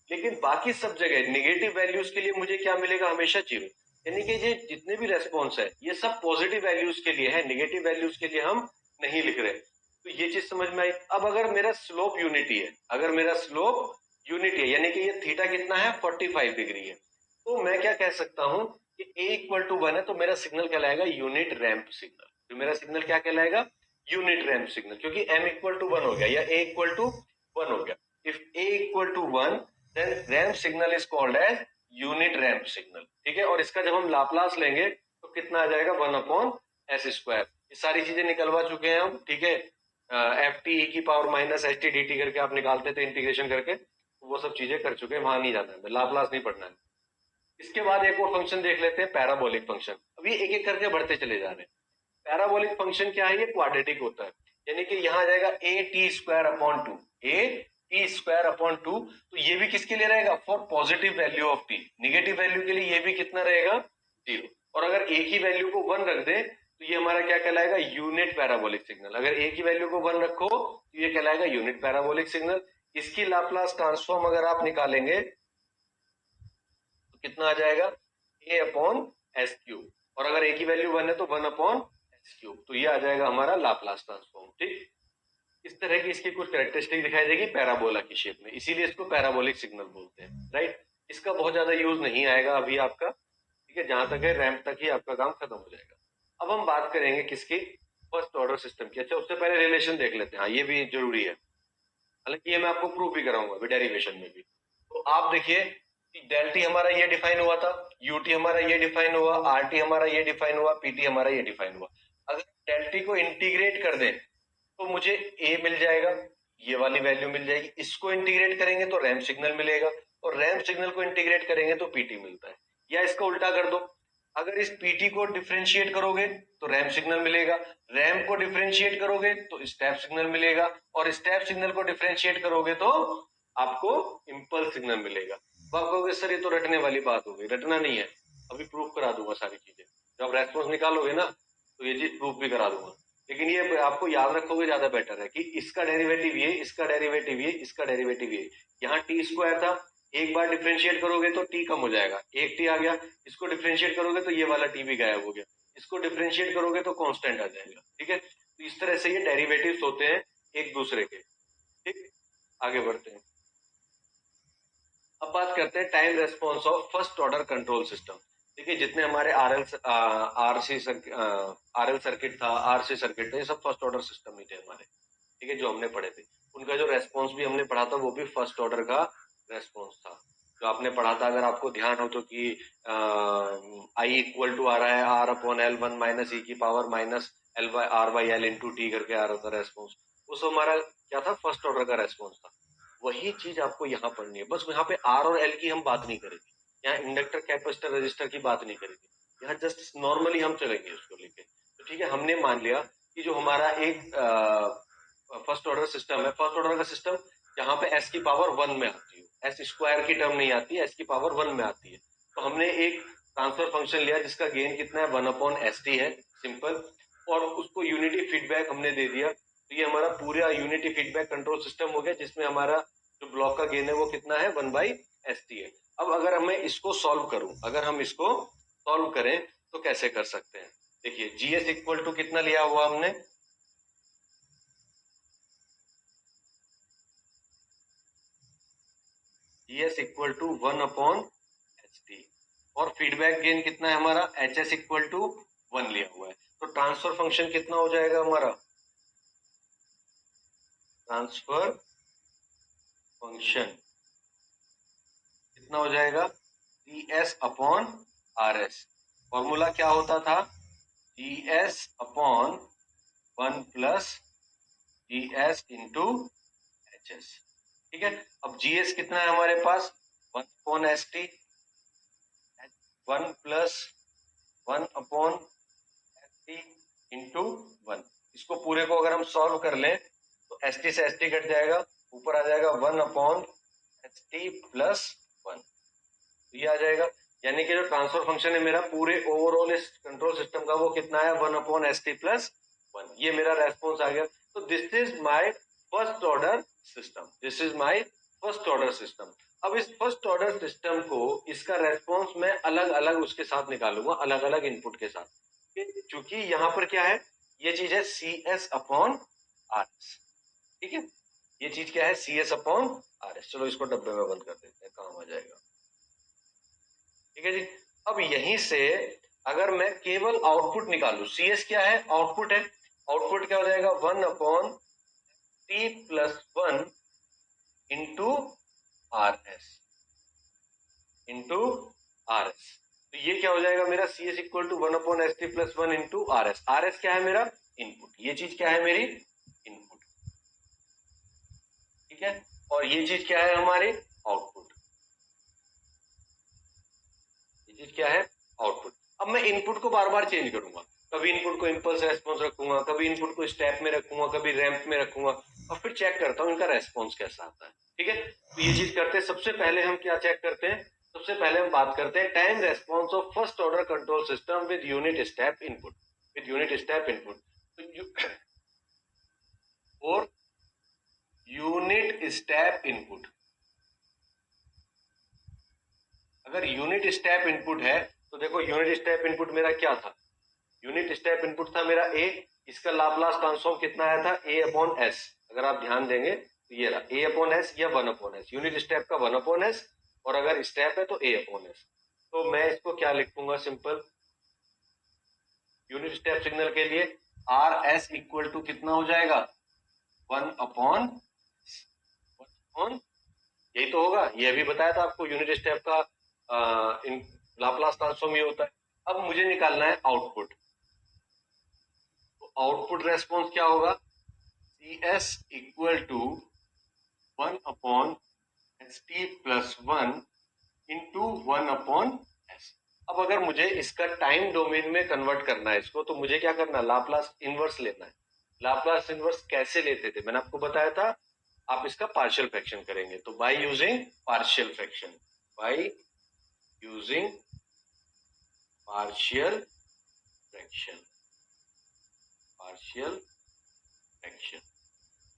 लेकिन बाकी सब जगह नेगेटिव वैल्यूज के लिए मुझे क्या मिलेगा, हमेशा जीरो। यानी कि ये जितने भी रेस्पॉन्स है ये सब पॉजिटिव वैल्यूज के लिए है, नेगेटिव वैल्यूज के लिए हम नहीं लिख रहे। तो ये चीज समझ में आई। अब अगर मेरा स्लोप यूनिटी है, अगर मेरा स्लोप यूनिटी है यानी कि ये थीटा कितना है, 45 डिग्री है, तो मैं क्या कह सकता हूं कि ए इक्वल टू 1 है, तो मेरा सिग्नल कहलाएगा यूनिट रैंप सिग्नल। तो मेरा सिग्नल क्या कहलाएगा, यूनिट रैंप सिग्नल, क्योंकि m इक्वल टू 1 हो गया या a इक्वल टू 1 हो गया। If a equal to 1 then ramp signal is called as unit ramp signal, ठीक है। और इसका जब हम लाप्लास लेंगे तो कितना आ जाएगा, 1/s²। ये सारी चीजें निकलवा चुके हैं हम, ठीक है। एफ टी की power minus H T D T करके आप निकालते थे इंटीग्रेशन करके, वो सब चीजें कर चुके हैं, वहां नहीं जाना है, लाप्लास नहीं पढ़ना है। इसके बाद एक और फंक्शन देख लेते हैं, पैराबोलिक फंक्शन। अभी एक एक करके बढ़ते चले जा रहे हैं। पैराबोलिक फंक्शन क्या है, ये क्वाड्रेटिक होता है, यानी कि यहाँ आ जाएगा A T square upon two, A T square upon two. तो ये भी किसके लिए रहेगा, for positive value of T. Negative value के लिए ये भी कितना रहेगा, जीरो। और अगर ए की वैल्यू को 1 रख दे तो ये हमारा क्या कहलाएगा, यूनिट पैराबोलिक सिग्नल। अगर ए की वैल्यू को 1 रखो तो ये कहलाएगा यूनिट पैराबोलिक सिग्नल। इसकी लाप्लास ट्रांसफॉर्म अगर आप निकालेंगे तो कितना आ जाएगा, ए अपॉन एस क्यूब। और अगर ए की वैल्यू 1 है तो 1/s³। तो ये आ जाएगा हमारा लाप्लास ट्रांसफॉर्म, ठीक। इस तरह की इसकी कुछ कैरेक्टरिस्टिक दिखाई देगी पैराबोला की शेप में, इसीलिए इसको पैराबोलिक सिग्नल बोलते हैं, राइट। इसका बहुत ज्यादा यूज नहीं आएगा अभी आपका, ठीक है। जहां तक है रैंप तक ही आपका काम खत्म हो जाएगा। अब हम बात करेंगे किसकी, फर्स्ट ऑर्डर सिस्टम की। अच्छा, उससे पहले रिलेशन देख लेते हैं, हाँ ये भी जरूरी है, हालांकि ये मैं आपको प्रूव भी कराऊंगा डेरिवेशन में भी। तो आप देखिए, डेल टी हमारा ये डिफाइन हुआ था, यूटी हमारा ये डिफाइन हुआ, आर टी हमारा ये डिफाइन हुआ, पीटी हमारा ये डिफाइन हुआ। अगर डेल टी को इंटीग्रेट कर दें तो मुझे ए मिल जाएगा, ये वाली वैल्यू मिल जाएगी। इसको इंटीग्रेट करेंगे तो रैंप सिग्नल मिलेगा, और रैंप सिग्नल को इंटीग्रेट करेंगे तो पीटी मिलता है। या इसका उल्टा कर दो, अगर इस पीटी को डिफरेंशिएट करोगे तो रैंप सिग्नल मिलेगा, रैंप को डिफरेंशिएट करोगे तो स्टेप सिग्नल मिलेगा, और स्टेप सिग्नल को डिफरेंशिएट करोगे तो आपको इंपल्स सिग्नल मिलेगा। तो आप कहोगे सर ये तो रटने वाली बात हो गई, रटना नहीं है, अभी प्रूफ करा दूंगा सारी चीजें। जब आप रेस्पॉन्स निकालोगे ना तो ये चीज प्रूफ भी करा दूंगा, लेकिन ये आपको याद रखोगे ज्यादा बेटर है कि इसका डेरिवेटिव ये, इसका डेरिवेटिव ये, इसका डेरिवेटिव ये। यहाँ टी स्क्वायर था, एक बार डिफरेंशिएट करोगे तो टी कम हो जाएगा, एक टी आ गया। इसको डिफरेंशिएट करोगे तो ये वाला टी भी गायब हो गया, इसको डिफरेंशिएट करोगे तो कांस्टेंट आ जाएगा, ठीक है। तो इस तरह से ये डेरिवेटिव्स होते हैं एक दूसरे के, ठीक। आगे बढ़ते हैं। अब बात करते हैं time response of first order control system. देखिए, जितने हमारे आरएल सर्किट था, आरसी सर्किट था, ये सब फर्स्ट ऑर्डर सिस्टम ही थे हमारे, ठीक है, जो हमने पढ़े थे। उनका जो रेस्पॉन्स भी हमने पढ़ा था वो भी फर्स्ट ऑर्डर का रेस्पॉन्स था, जो आपने पढ़ा था। अगर आपको ध्यान हो तो कि आई इक्वल टू आ रहा है R upon L 1 minus E की power minus L by R by L into T करके आ रहा था रेस्पॉन्स, उस हमारा क्या था, फर्स्ट ऑर्डर का रेस्पॉन्स था। वही चीज आपको यहाँ पढ़नी है, बस यहाँ पे आर और एल की हम बात नहीं करेंगे, यहाँ इंडक्टर कैपेसिटर रजिस्टर की बात नहीं करेंगे, यहाँ जस्ट नॉर्मली हम चलेंगे उसको लेके। तो ठीक है, हमने मान लिया कि जो हमारा एक फर्स्ट ऑर्डर सिस्टम है, फर्स्ट ऑर्डर का सिस्टम जहाँ पे एस की पावर 1 में आती है, एस स्क्वायर की टर्म नहीं आती है, एस की पावर 1 में आती है। तो हमने एक ट्रांसफर फंक्शन लिया जिसका गेन कितना है 1/ST है, सिंपल, और उसको यूनिटी फीडबैक हमने दे दिया। तो ये हमारा पूरा यूनिटी फीडबैक कंट्रोल सिस्टम हो गया, जिसमें हमारा जो ब्लॉक का गेन है वो कितना है 1/ST है। अब अगर मैं इसको सॉल्व करूं, अगर हम इसको सॉल्व करें तो कैसे कर सकते हैं? देखिए जीएस इक्वल टू कितना लिया हुआ हमने, जीएस इक्वल टू 1/HT, और फीडबैक गेन कितना है हमारा, HS इक्वल टू 1 लिया हुआ है। तो ट्रांसफर फंक्शन कितना हो जाएगा हमारा, ट्रांसफर फंक्शन कितना हो जाएगा, GS/RS। फॉर्मूला क्या होता था, GS/1 plus GS into HS। ठीक है, अब GS कितना है हमारे पास 1/ST, 1 प्लस 1/ST इंटू 1। इसको पूरे को अगर हम सॉल्व कर लें तो ST से ST कट जाएगा, ऊपर आ जाएगा 1/ST प्लस 1, ये आ जाएगा। यानी कि जो ट्रांसफर फंक्शन है मेरा पूरे ओवरऑल इस कंट्रोल सिस्टम का वो कितना है 1/ST प्लस 1, ये मेरा रेस्पॉन्स आ गया। तो this is my first order system, this is my first order system. अब इस फर्स्ट ऑर्डर सिस्टम को, इसका रेस्पॉन्स मैं अलग अलग उसके साथ निकालूंगा, अलग अलग इनपुट के साथ, क्योंकि यहाँ पर क्या है, ये चीज है CS/RS। ठीक है, ये चीज क्या है CS/RS। चलो इसको डब्बे में बंद कर देते हैं, काम आ जाएगा। ठीक है जी, अब यहीं से अगर मैं केवल आउटपुट निकालू, CS क्या है, आउटपुट है, आउटपुट क्या हो जाएगा 1/T plus 1 into RS, into RS। तो ये क्या हो जाएगा मेरा CS equal to 1/ST plus 1 into RS। RS क्या है मेरा इनपुट, ये चीज क्या है मेरी इनपुट। ठीक है, और ये चीज क्या है हमारे आउटपुट, ये चीज क्या है आउटपुट। अब मैं इनपुट को बार बार चेंज करूंगा, कभी इनपुट को इंपल्स रेस्पॉन्स रखूंगा, कभी इनपुट को स्टेप में रखूंगा, कभी रैंप में रखूंगा, और फिर चेक करता हूं इनका रेस्पॉन्स कैसा आता है। ठीक है, तो ये चीज करते हैं। सबसे पहले हम क्या चेक करते हैं, सबसे पहले हम बात करते हैं time response of first order control system with unit step input, with unit step input. और यूनिट स्टेप इनपुट, अगर यूनिट स्टेप इनपुट है तो देखो यूनिट स्टेप इनपुट मेरा क्या था, यूनिट स्टेप इनपुट था मेरा A, इसका लाप्लास ट्रांसफॉर्म कितना आया था A/S। अगर आप ध्यान देंगे तो ये रहा A/S या 1/S, यूनिट स्टेप का 1/S, और अगर स्टेप है तो A/S। तो मैं इसको क्या लिखूंगा, सिंपल यूनिट स्टेप सिग्नल के लिए RS इक्वल टू कितना हो जाएगा 1/1, यही तो होगा, ये भी बताया था आपको यूनिट स्टेप का इन लाप्लास ट्रांसफॉर्म ये होता है। अब मुझे निकालना है आउटपुट, तो आउटपुट रेस्पॉन्स क्या होगा, CS equal to 1/ST plus 1 into 1/S। अब अगर मुझे इसका टाइम डोमेन में कन्वर्ट करना है इसको, तो मुझे क्या करना है, लाप्लास इनवर्स लेना है। लाप्लास इनवर्स कैसे लेते थे मैंने आपको बताया था, आप इसका पार्शियल फ्रैक्शन करेंगे, तो by using partial fraction, by using partial fraction, partial fraction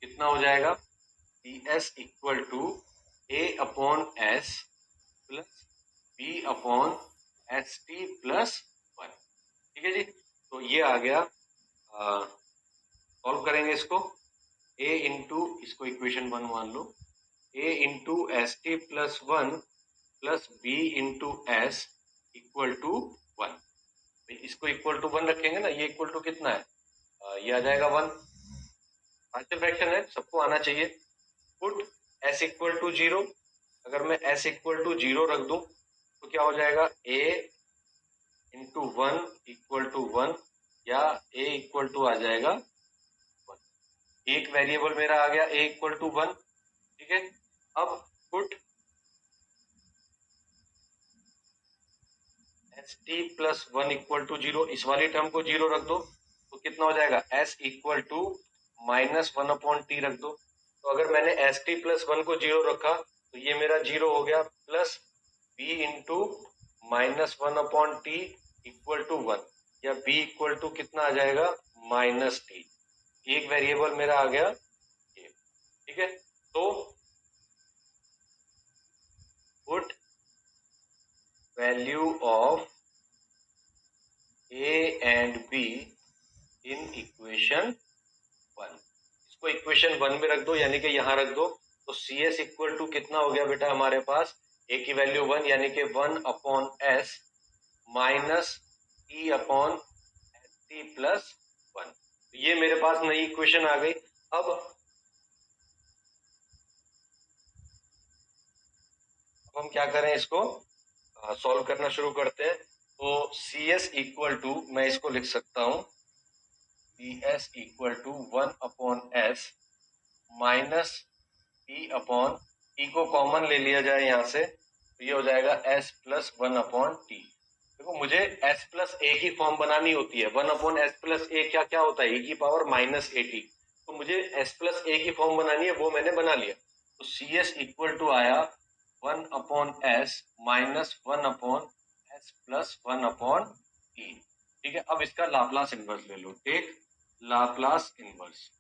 कितना हो जाएगा, CS equal to A/S plus B/ST plus 1। ठीक है जी, तो ये आ गया, सॉल्व करेंगे इसको, A इंटू, इसको इक्वेशन 1 मान लो, A into ST plus 1 plus B into S equal to 1। इसको इक्वल टू 1 रखेंगे ना, ये इक्वल टू कितना है, ये आ जाएगा 1, पार्शियल फ्रैक्शन है, सबको आना चाहिए। पुट S इक्वल टू 0, अगर मैं S इक्वल टू 0 रख दूं तो क्या हो जाएगा, A इंटू 1 इक्वल टू 1, या A इक्वल टू आ जाएगा 1। एक वेरिएबल मेरा आ गया A इक्वल टू 1। ठीक है, अब put S T plus one equal to zero, इस वाली टर्म को जीरो रख दो तो कितना हो जाएगा, S equal to minus one upon T रख दो। तो अगर मैंने एस टी प्लस वन को जीरो रखा तो ये मेरा जीरो हो गया, plus B into minus one upon T equal to one, या बी इक्वल टू कितना आ जाएगा, माइनस टी। एक वेरिएबल मेरा आ गया ये, ठीक है। तो put value of A and be in equation one, इसको इक्वेशन वन में रख दो, यानी कि यहां रख दो। तो सी एस इक्वल टू कितना हो गया बेटा हमारे पास, ए की वैल्यू वन, यानी कि one upon S minus T upon S T plus one. ये मेरे पास नई इक्वेशन आ गई। अब हम क्या करें, इसको सॉल्व करना शुरू करते हैं। तो सी एस इक्वल टू, मैं इसको लिख सकता हूं, C S equal to one upon S minus T upon, T को कॉमन ले लिया जाए यहां से, तो ये हो जाएगा S plus one upon T. देखो मुझे एस प्लस ए की फॉर्म बनानी होती है, वन अपॉन एस प्लस ए क्या क्या होता है, ए की पावर माइनस ए टी। तो मुझे एस प्लस ए की फॉर्म बनानी है, वो मैंने बना लिया। तो सी एस इक्वल टू आया one upon S minus one upon S plus one upon T. ठीक है, अब इसका लाप्लास इनवर्स ले लो, take Laplace inverse,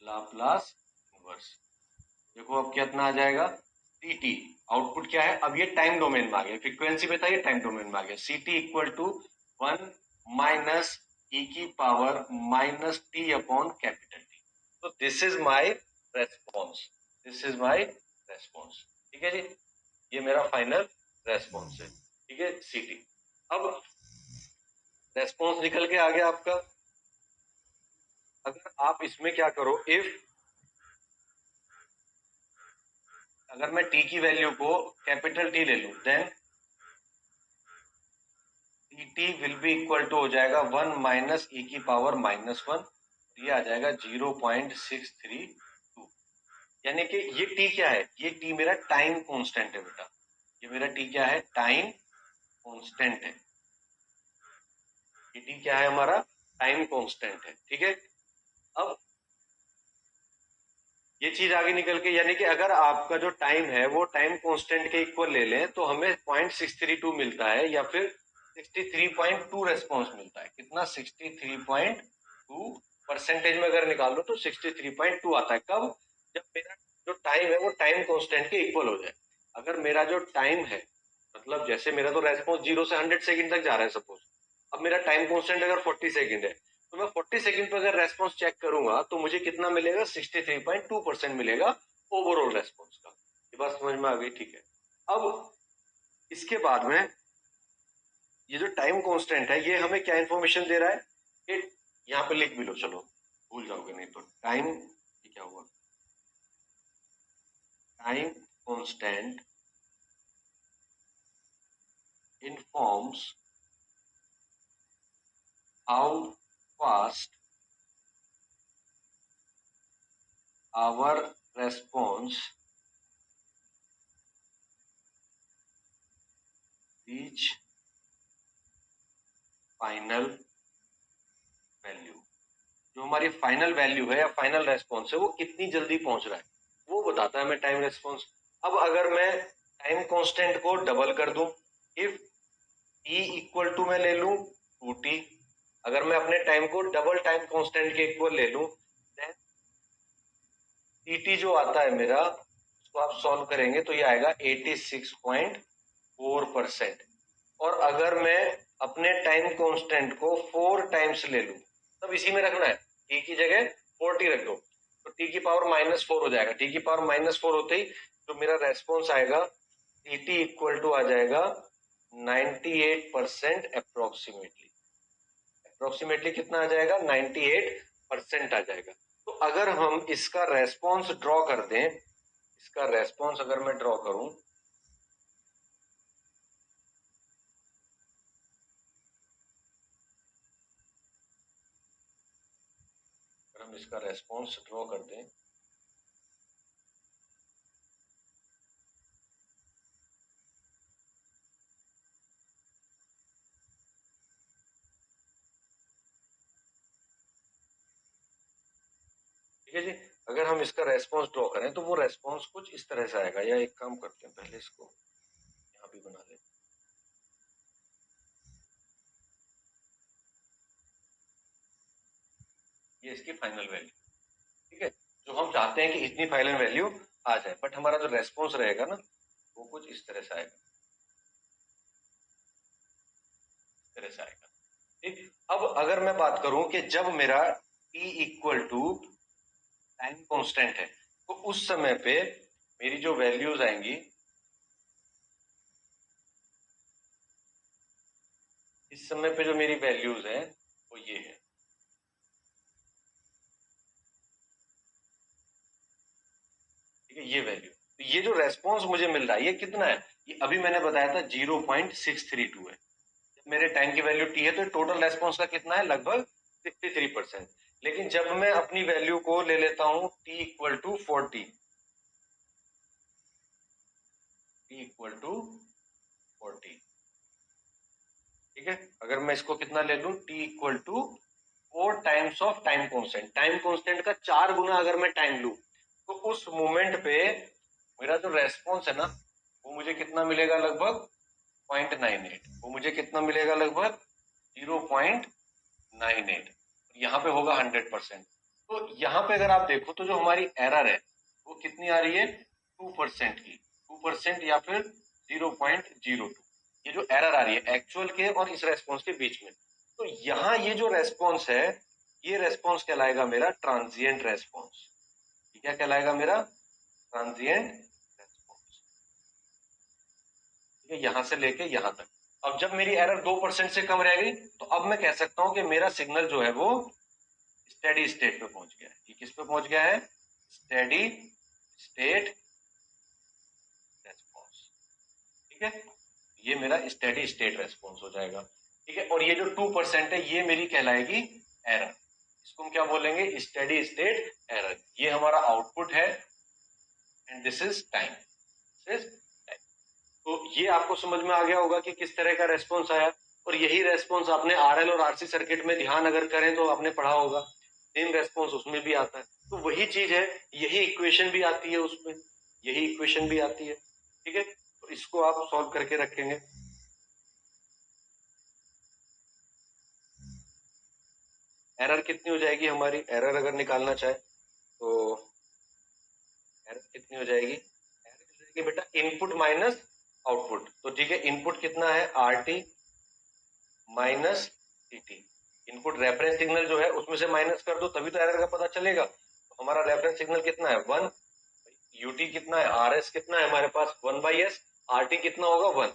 Laplace inverse. देखो अब कितना आ जाएगा, सी टी, आउटपुट क्या है, अब ये टाइम डोमेन में आ गया, फ्रीक्वेंसी पे था ये टाइम डोमेन में आ गया। C T equal to one minus E की power minus T upon capital T. तो this is my response, this is my response. ठीक है जी, ये मेरा फाइनल रेस्पॉन्स है। ठीक है, सी टी। अब रेस्पॉन्स निकल के आ गया आपका। अगर आप इसमें क्या करो, इफ अगर मैं टी की वैल्यू को कैपिटल टी ले लूं, then T will be equal to हो जाएगा वन माइनस ई की पावर माइनस वन, ये आ जाएगा 0.632। यानी कि ये टी क्या है, ये टी मेरा टाइम कांस्टेंट है बेटा, ये मेरा टी क्या है, टाइम कांस्टेंट है। ये टी क्या है हमारा, टाइम कांस्टेंट है। ठीक है, अब ये चीज आगे निकल के, यानी कि अगर आपका जो टाइम है वो टाइम कांस्टेंट के इक्वल ले लें तो हमें 0.632 मिलता है, या फिर 63.2 रेस्पॉन्स मिलता है। कितना, 63.2। परसेंटेज में अगर निकाल लो तो 63.2 आता है। कब, जब मेरा जो टाइम है वो टाइम कांस्टेंट के इक्वल हो जाए। अगर मेरा जो टाइम है, मतलब जैसे मेरा तो रेस्पॉन्स 0 से 100 सेकंड तक जा रहा है सपोज, अब मेरा टाइम कांस्टेंट अगर 40 सेकंड है, तो मैं 40 सेकंड पर अगर रेस्पॉन्स चेक करूंगा तो मुझे कितना मिलेगा, 63.2% मिलेगा ओवरऑल रेस्पॉन्स का। ये बात समझ में आ गई, ठीक है। अब इसके बाद में ये जो टाइम कांस्टेंट है ये हमें क्या इंफॉर्मेशन दे रहा है, कि यहाँ पे लिख भी लो, चलो भूल जाओगे नहीं तो। टाइम क्या हुआ, time constant informs how fast our response reach final value. जो हमारी फाइनल वैल्यू है या फाइनल रेस्पॉन्स है वो कितनी जल्दी पहुंच रहा है, वो बताता है हमें टाइम रेस्पॉन्स। अब अगर मैं टाइम कांस्टेंट को डबल कर दूं, इफ टी इक्वल टू मैं ले लूं 2t, अगर मैं अपने टाइम को डबल टाइम कांस्टेंट के इक्वल ले लूं, देन टी जो आता है मेरा, उसको आप सॉल्व करेंगे तो ये आएगा 86.4%। और अगर मैं अपने टाइम कांस्टेंट को 4 टाइम्स ले लूं, तब इसी में रखना है, टी की जगह 40 रख दो, तो टी की पावर -4 हो जाएगा। टी की पावर -4 होते ही जो मेरा रेस्पॉन्स आएगा, टी इक्वल टू आ जाएगा 98% अप्रोक्सीमेटली। अप्रोक्सीमेटली कितना आ जाएगा, 98% आ जाएगा। तो अगर हम इसका रेस्पॉन्स ड्रॉ कर दें, इसका रेस्पॉन्स अगर मैं ड्रॉ करूं, अगर हम इसका रेस्पॉन्स ड्रॉ कर दें, ठीक है जी। अगर हम इसका रेस्पॉन्स ड्रॉ करें तो वो रेस्पॉन्स कुछ इस तरह से आएगा, या एक काम करते हैं पहले इसको यहाँ भी बना लें। ये इसकी फाइनल वैल्यू, ठीक है। जो हम चाहते हैं कि इतनी फाइनल वैल्यू आ जाए, बट हमारा जो रेस्पॉन्स रहेगा ना वो कुछ इस तरह से आएगा, इस तरह से आएगा, ठीक। अब अगर मैं बात करूं कि जब मेरा t equal to time constant है, तो उस समय पे मेरी जो वैल्यूज आएंगी, इस समय पे जो मेरी वैल्यूज हैं वो ये है, ठीक है, ये वैल्यू। तो ये जो रेस्पॉन्स मुझे मिल रहा है ये कितना है, ये अभी मैंने बताया था 0.632 है। मेरे टाइम की वैल्यू टी है तो टोटल रेस्पॉन्स का कितना है, लगभग 63%। लेकिन जब मैं अपनी वैल्यू को ले लेता हूं T equal to 40, T equal to 40, ठीक है। अगर मैं इसको कितना ले लूं, T equal to 4 times of time constant, time constant का 4 गुना अगर मैं टाइम लूं, तो उस मोमेंट पे मेरा जो रेस्पॉन्स है ना वो मुझे कितना मिलेगा, लगभग 0.98। वो मुझे कितना मिलेगा, लगभग 0.98। यहाँ पे होगा 100%। तो यहाँ पे अगर आप देखो तो जो हमारी एरर है वो कितनी आ रही है, 2% की, 2% या फिर 0.02। ये जो एरर आ रही है एक्चुअल के और इस रेस्पॉन्स के बीच में, तो यहाँ ये जो रेस्पॉन्स है ये रेस्पॉन्स कहलाएगा मेरा ट्रांजिएंट रेस्पॉन्स। ये क्या कहलाएगा, मेरा ट्रांजिएंट रेस्पॉन्स, ठीक है, यहाँ से लेके यहाँ तक। अब जब मेरी एरर 2% से कम रह गई तो अब मैं कह सकता हूं कि मेरा सिग्नल जो है वो स्टेडी स्टेट पे पहुंच गया है। ये किस पे पहुंच गया है, स्टेडी स्टेट रेस्पॉन्स, ठीक है। ये मेरा स्टेडी स्टेट रेस्पॉन्स हो जाएगा, ठीक है। और ये जो 2% है ये मेरी कहलाएगी एरर, इसको हम क्या बोलेंगे, स्टेडी स्टेट एरर। ये हमारा आउटपुट है and this is time, this is time. तो ये आपको समझ में आ गया होगा कि किस तरह का रेस्पॉन्स आया। और यही रेस्पॉन्स आपने आरएल और आरसी सर्किट में ध्यान अगर करें तो आपने पढ़ा होगा, सेम रेस्पॉन्स उसमें भी आता है। तो वही चीज है, यही इक्वेशन भी आती है उसमें, यही इक्वेशन भी आती है, ठीक है। तो इसको आप सॉल्व करके रखेंगे। एरर कितनी हो जाएगी हमारी, एरर अगर निकालना चाहे तो एरर कितनी हो जाएगी, एरर हो जाएगी बेटा इनपुट माइनस आउटपुट। तो ठीक है, इनपुट कितना है, R T minus T T. Input reference signal जो है उसमें से माइनस कर दो तभी तो एरर का पता चलेगा। तो हमारा रेफरेंस सिग्नल कितना है, 1। यूटी कितना है, आर एस कितना है हमारे पास, 1/s। आर टी कितना होगा, 1।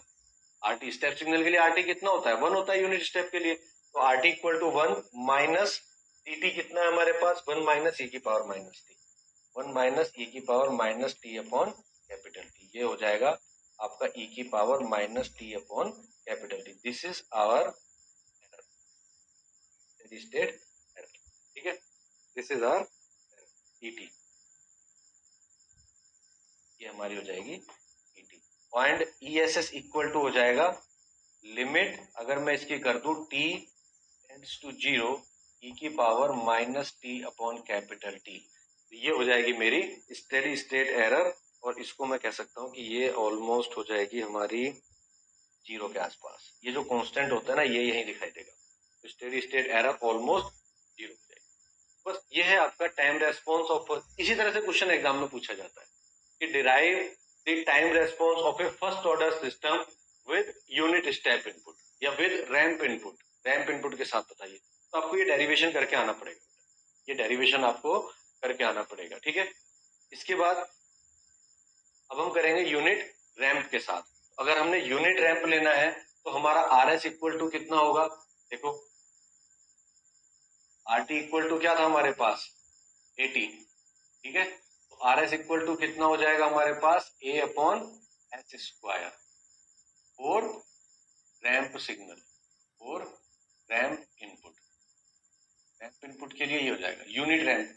आर टी स्टेप सिग्नल के लिए आर टी कितना होता है, 1 होता है यूनिट स्टेप के लिए। तो R T equal to 1 minus T T कितना है हमारे पास, 1 माइनस ई की power minus T, 1 minus E की power minus T upon capital T. ये हो जाएगा आपका ई की power minus T upon capital T. This is our state error, ठीक है। दिस इज आवर ईटी, ये हमारी हो जाएगी ET. And E S S equal to हो जाएगा लिमिट, अगर मैं इसकी कर दूं टी टेंड्स टू 0 ई की power minus T upon capital T. ये हो जाएगी मेरी स्टेडी स्टेट एरर। और इसको मैं कह सकता हूं कि ये ऑलमोस्ट हो जाएगी हमारी 0 के आसपास। ये जो कांस्टेंट होता है ना ये यहीं दिखाई देगा, तो स्टेडी स्टेट एरर ऑलमोस्ट 0 हो जाएगी। बस ये है आपका टाइम रेस्पॉन्स ऑफ। इसी तरह से क्वेश्चन एग्जाम में पूछा जाता है कि derive the time response of a first order system with unit step input या with ramp input, ramp input के साथ बताइए। तो आपको ये डेरिवेशन करके आना पड़ेगा, ये डेरिवेशन आपको करके आना पड़ेगा, ठीक है। इसके बाद अब हम करेंगे यूनिट रैंप के साथ। अगर हमने यूनिट रैंप लेना है तो हमारा आर एस इक्वल टू कितना होगा, देखो आर टी इक्वल टू क्या था हमारे पास, 80, ठीक है। तो आर एस इक्वल टू कितना हो जाएगा हमारे पास, ए अपॉन एच स्क्वायर और रैंप सिग्नल और रैंप इनपुट। रैंप इनपुट के लिए ये हो जाएगा यूनिट रैंप,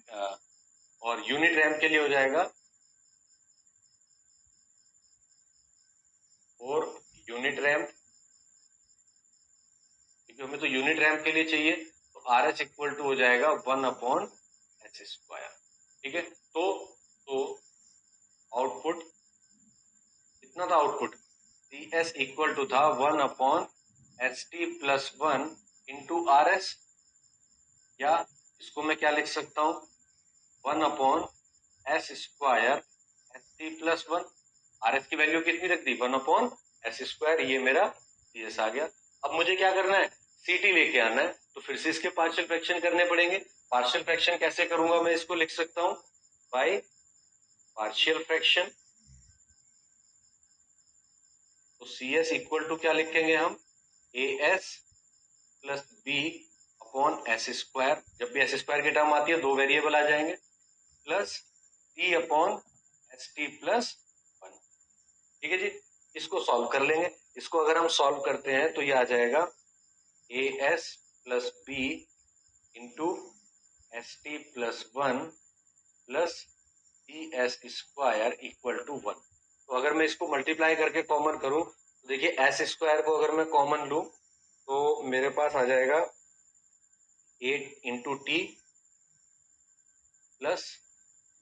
और यूनिट रैंप के लिए हो जाएगा और यूनिट रैंप, ठीक है। हमें तो यूनिट रैंप के लिए चाहिए, तो आर एच इक्वल टू हो जाएगा 1 अपॉन एच स्क्वायर, ठीक है। तो आउटपुट कितना था, output C S equal to था 1/ST+1 इंटू RS, या इसको मैं क्या लिख सकता हूं, 1/S² ST+1। RS की वैल्यू कितनी रख दी, 1/S²। ये मेरा CS आ गया। अब मुझे क्या करना है, CT लेके आना है, तो फिर से इसके पार्शियल फ्रैक्शन करने पड़ेंगे। पार्शियल फ्रैक्शन कैसे करूंगा, मैं इसको लिख सकता हूं बाय पार्शियल फ्रैक्शन। तो CS इक्वल टू क्या लिखेंगे हम, AS plus B upon S²। जब भी S² की टर्म आती है दो वेरिएबल आ जाएंगे, प्लस T अपॉन ST+1। ठीक है जी। इसको सॉल्व कर लेंगे। इसको अगर हम सॉल्व करते हैं तो ये आ जाएगा AS plus B into ST+1 plus ES² equal to 1। तो अगर मैं इसको मल्टीप्लाई करके कॉमन करूं तो देखिए S² को अगर मैं कॉमन लूं तो मेरे पास आ जाएगा 8 इंटू टी प्लस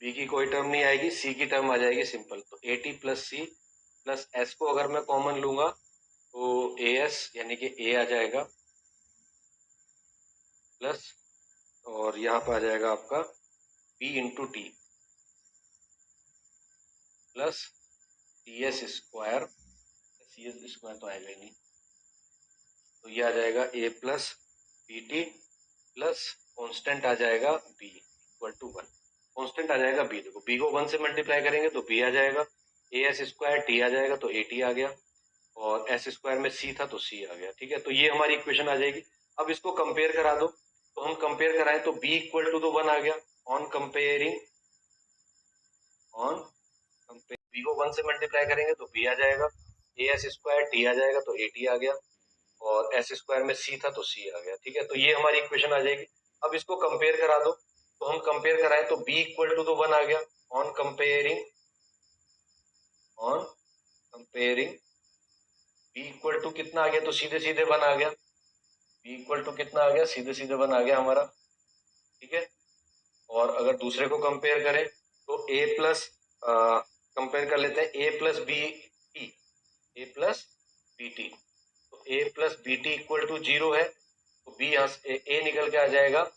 बी की कोई टर्म नहीं आएगी, सी की टर्म आ जाएगी सिंपल। तो AT plus C plus S को अगर मैं कॉमन लूंगा तो AS यानी कि A आ जाएगा, प्लस और यहाँ पर आ जाएगा आपका B into T plus CS² तो आएगा ही नहीं, तो ये आ जाएगा A plus BT plus constant आ जाएगा B इक्वल टू 1। कॉन्स्टेंट आ जाएगा B, देखो B को 1 से मल्टीप्लाई करेंगे तो B आ जाएगा, AS² T आ जाएगा तो AT आ गया, और S² में C था तो C आ गया। ठीक है, तो ये हमारी इक्वेशन आ जाएगी। अब इसको कंपेयर करा दो, तो हम कंपेयर कराएं तो B इक्वल टू तो 1 आ गया। ऑन कंपेयरिंग B को 1 से मल्टीप्लाई करेंगे तो B आ जाएगा, AS² T आ जाएगा तो AT आ गया, और S² में C था तो C आ गया। ठीक है, तो ये हमारी इक्वेशन आ जाएगी। अब इसको कंपेयर करा दो, तो हम कंपेयर कराएं तो B इक्वल टू तो 1 आ गया। On comparing B equal to कितना आ गया, तो सीधे सीधे 1 आ गया। B इक्वल टू कितना आ गया, सीधे सीधे 1 आ गया हमारा। ठीक है, और अगर दूसरे को कंपेयर करें तो A प्लस कंपेयर कर लेते हैं A plus B T, A plus B T. तो A plus B T equal to 0 है, तो B यहाँ से A निकल के आ जाएगा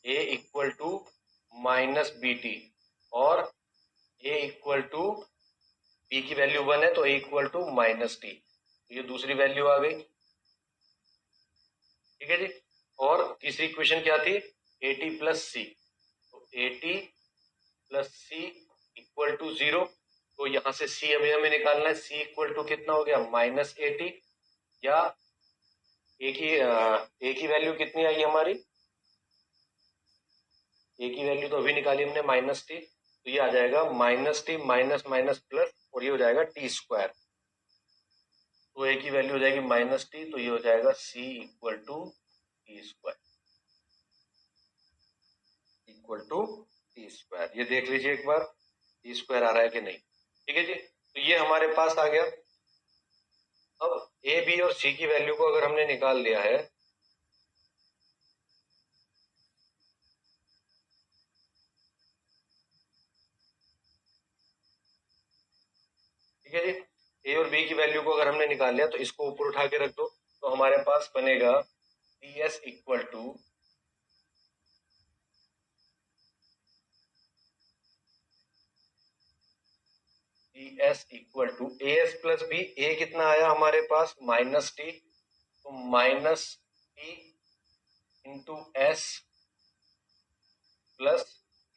A equal to minus B T, और A इक्वल टू B की वैल्यू 1 है तो A equal to minus T, तो ये दूसरी वैल्यू आ गई। ठीक है जी। और तीसरी इक्वेशन क्या थी, AT प्लस सी, तो AT plus C equal to 0। तो यहां से C अभी हमें निकालना है, C इक्वल टू कितना हो गया, माइनस AT, या A की वैल्यू कितनी आई हमारी, A की वैल्यू तो अभी निकाली हमने माइनस टी, तो ये आ जाएगा minus T minus minus plus, और ये हो जाएगा T²। तो A की वैल्यू हो जाएगी माइनस टी, तो ये हो जाएगा C equal to T² equal to T²। ये देख लीजिए एक बार T² आ रहा है कि नहीं। ठीक है जी, तो ये हमारे पास आ गया। अब A, B और C की वैल्यू को अगर हमने निकाल लिया है, ठीक है जी, A और B की वैल्यू को अगर हमने निकाल लिया तो इसको ऊपर उठा के रख दो, तो हमारे पास बनेगा CS equal to CS equal to AS plus B। A कितना आया हमारे पास, माइनस टी, तो minus T into S plus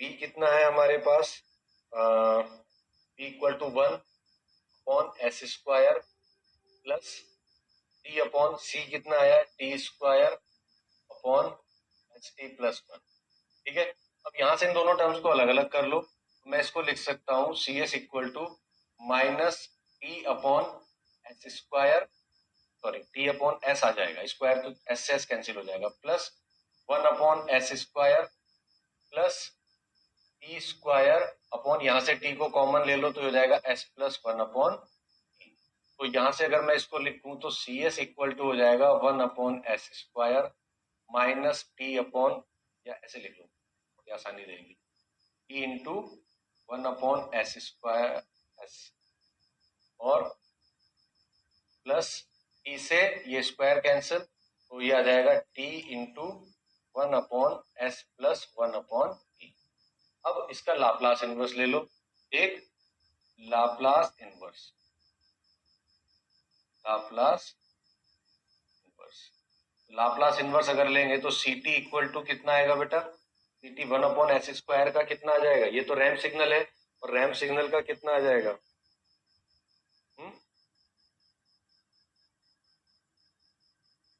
B कितना है हमारे पास, B equal to 1 upon S² plus T upon C कितना आया, T² अपॉन ST+1। ठीक है, अब यहां से इन दोनों टर्म्स को अलग अलग कर लो, तो मैं इसको लिख सकता हूं CS equal to minus T upon S², sorry T upon S आ जाएगा, स्क्वायर तो S से S कैंसिल हो जाएगा, plus 1 upon S² plus T² upon, यहां से T को कॉमन ले लो तो हो जाएगा S+1 अपॉन T। तो यहां से अगर मैं इसको लिखूं तो CS इक्वल टू हो जाएगा 1 upon S² minus T upon, या ऐसे लिख लो, थोड़ी आसानी रहेगी, टी इंटू 1/s² एस, और प्लस टी से ये स्क्वायर कैंसिल, तो ये आ जाएगा T into 1/s plus 1/t। अब इसका लाप्लास इनवर्स ले लो, एक Laplace inverse, Laplace inverse, Laplace inverse अगर लेंगे तो सी टी इक्वल टू कितना आएगा बेटा, सी टी 1/s² का कितना आ जाएगा, ये तो रैम्प सिग्नल है, और रैम्प सिग्नल का कितना आ जाएगा,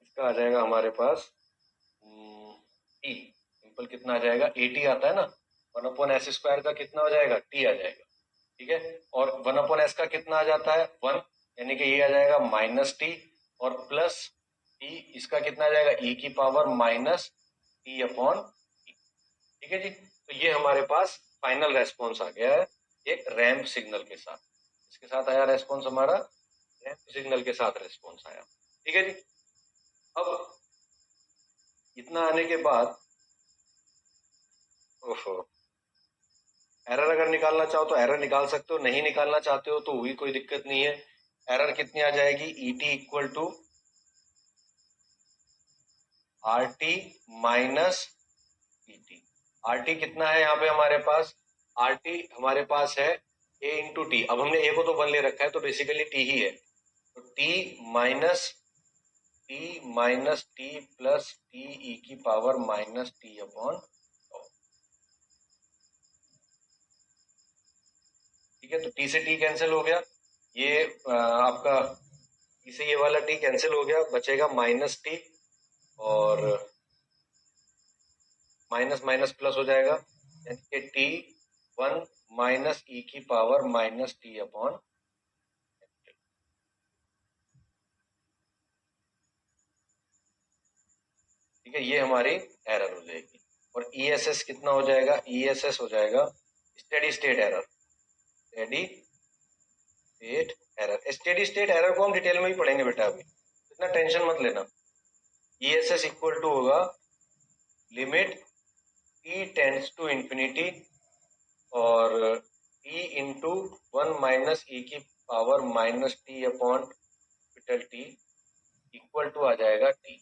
इसका आ जाएगा हमारे पास टी, सिंपल कितना आ जाएगा, एटी आता है ना, 1/s² का कितना हो जाएगा, टी आ जाएगा, ठीक है, और 1/s का कितना आ जाता है, 1, यानी कि ये आ जाएगा -t, और प्लस टी, इसका कितना आ जाएगा, e की पावर -t/t, ठीक है जी। तो ये हमारे पास फाइनल रेस्पॉन्स आ गया है एक रैंप सिग्नल के साथ, इसके साथ आया रेस्पॉन्स हमारा, रैंप सिग्नल के साथ रेस्पॉन्स आया, ठीक है जी। अब इतना आने के बाद, ओहो, एरर अगर निकालना चाहो तो एरर निकाल सकते हो, नहीं निकालना चाहते हो तो वही कोई दिक्कत नहीं है। एरर कितनी आ जाएगी, ET equal to RT minus ET। RT कितना है यहाँ पे हमारे पास, RT हमारे पास है A इंटू टी, अब हमने A को तो वन ले रखा है तो बेसिकली T ही है, तो T minus T plus T e की पावर -T/, ठीक है। तो T से T कैंसिल हो गया, ये आपका T से ये वाला T कैंसिल हो गया, बचेगा -T, और माइनस माइनस प्लस हो जाएगा, यानी कि T1 माइनस e की पावर -T/, ठीक है, ये हमारी एरर हो जाएगी। और ESS कितना हो जाएगा, ESS हो जाएगा steady state error, steady state error. Steady state error को हम डिटेल में ही पढ़ेंगे बेटा, अभी इतना टेंशन मत लेना। ESS इक्वल टू होगा limit t tends to infinity और t इंटू 1 माइनस e की पावर -T/T इक्वल टू आ जाएगा t।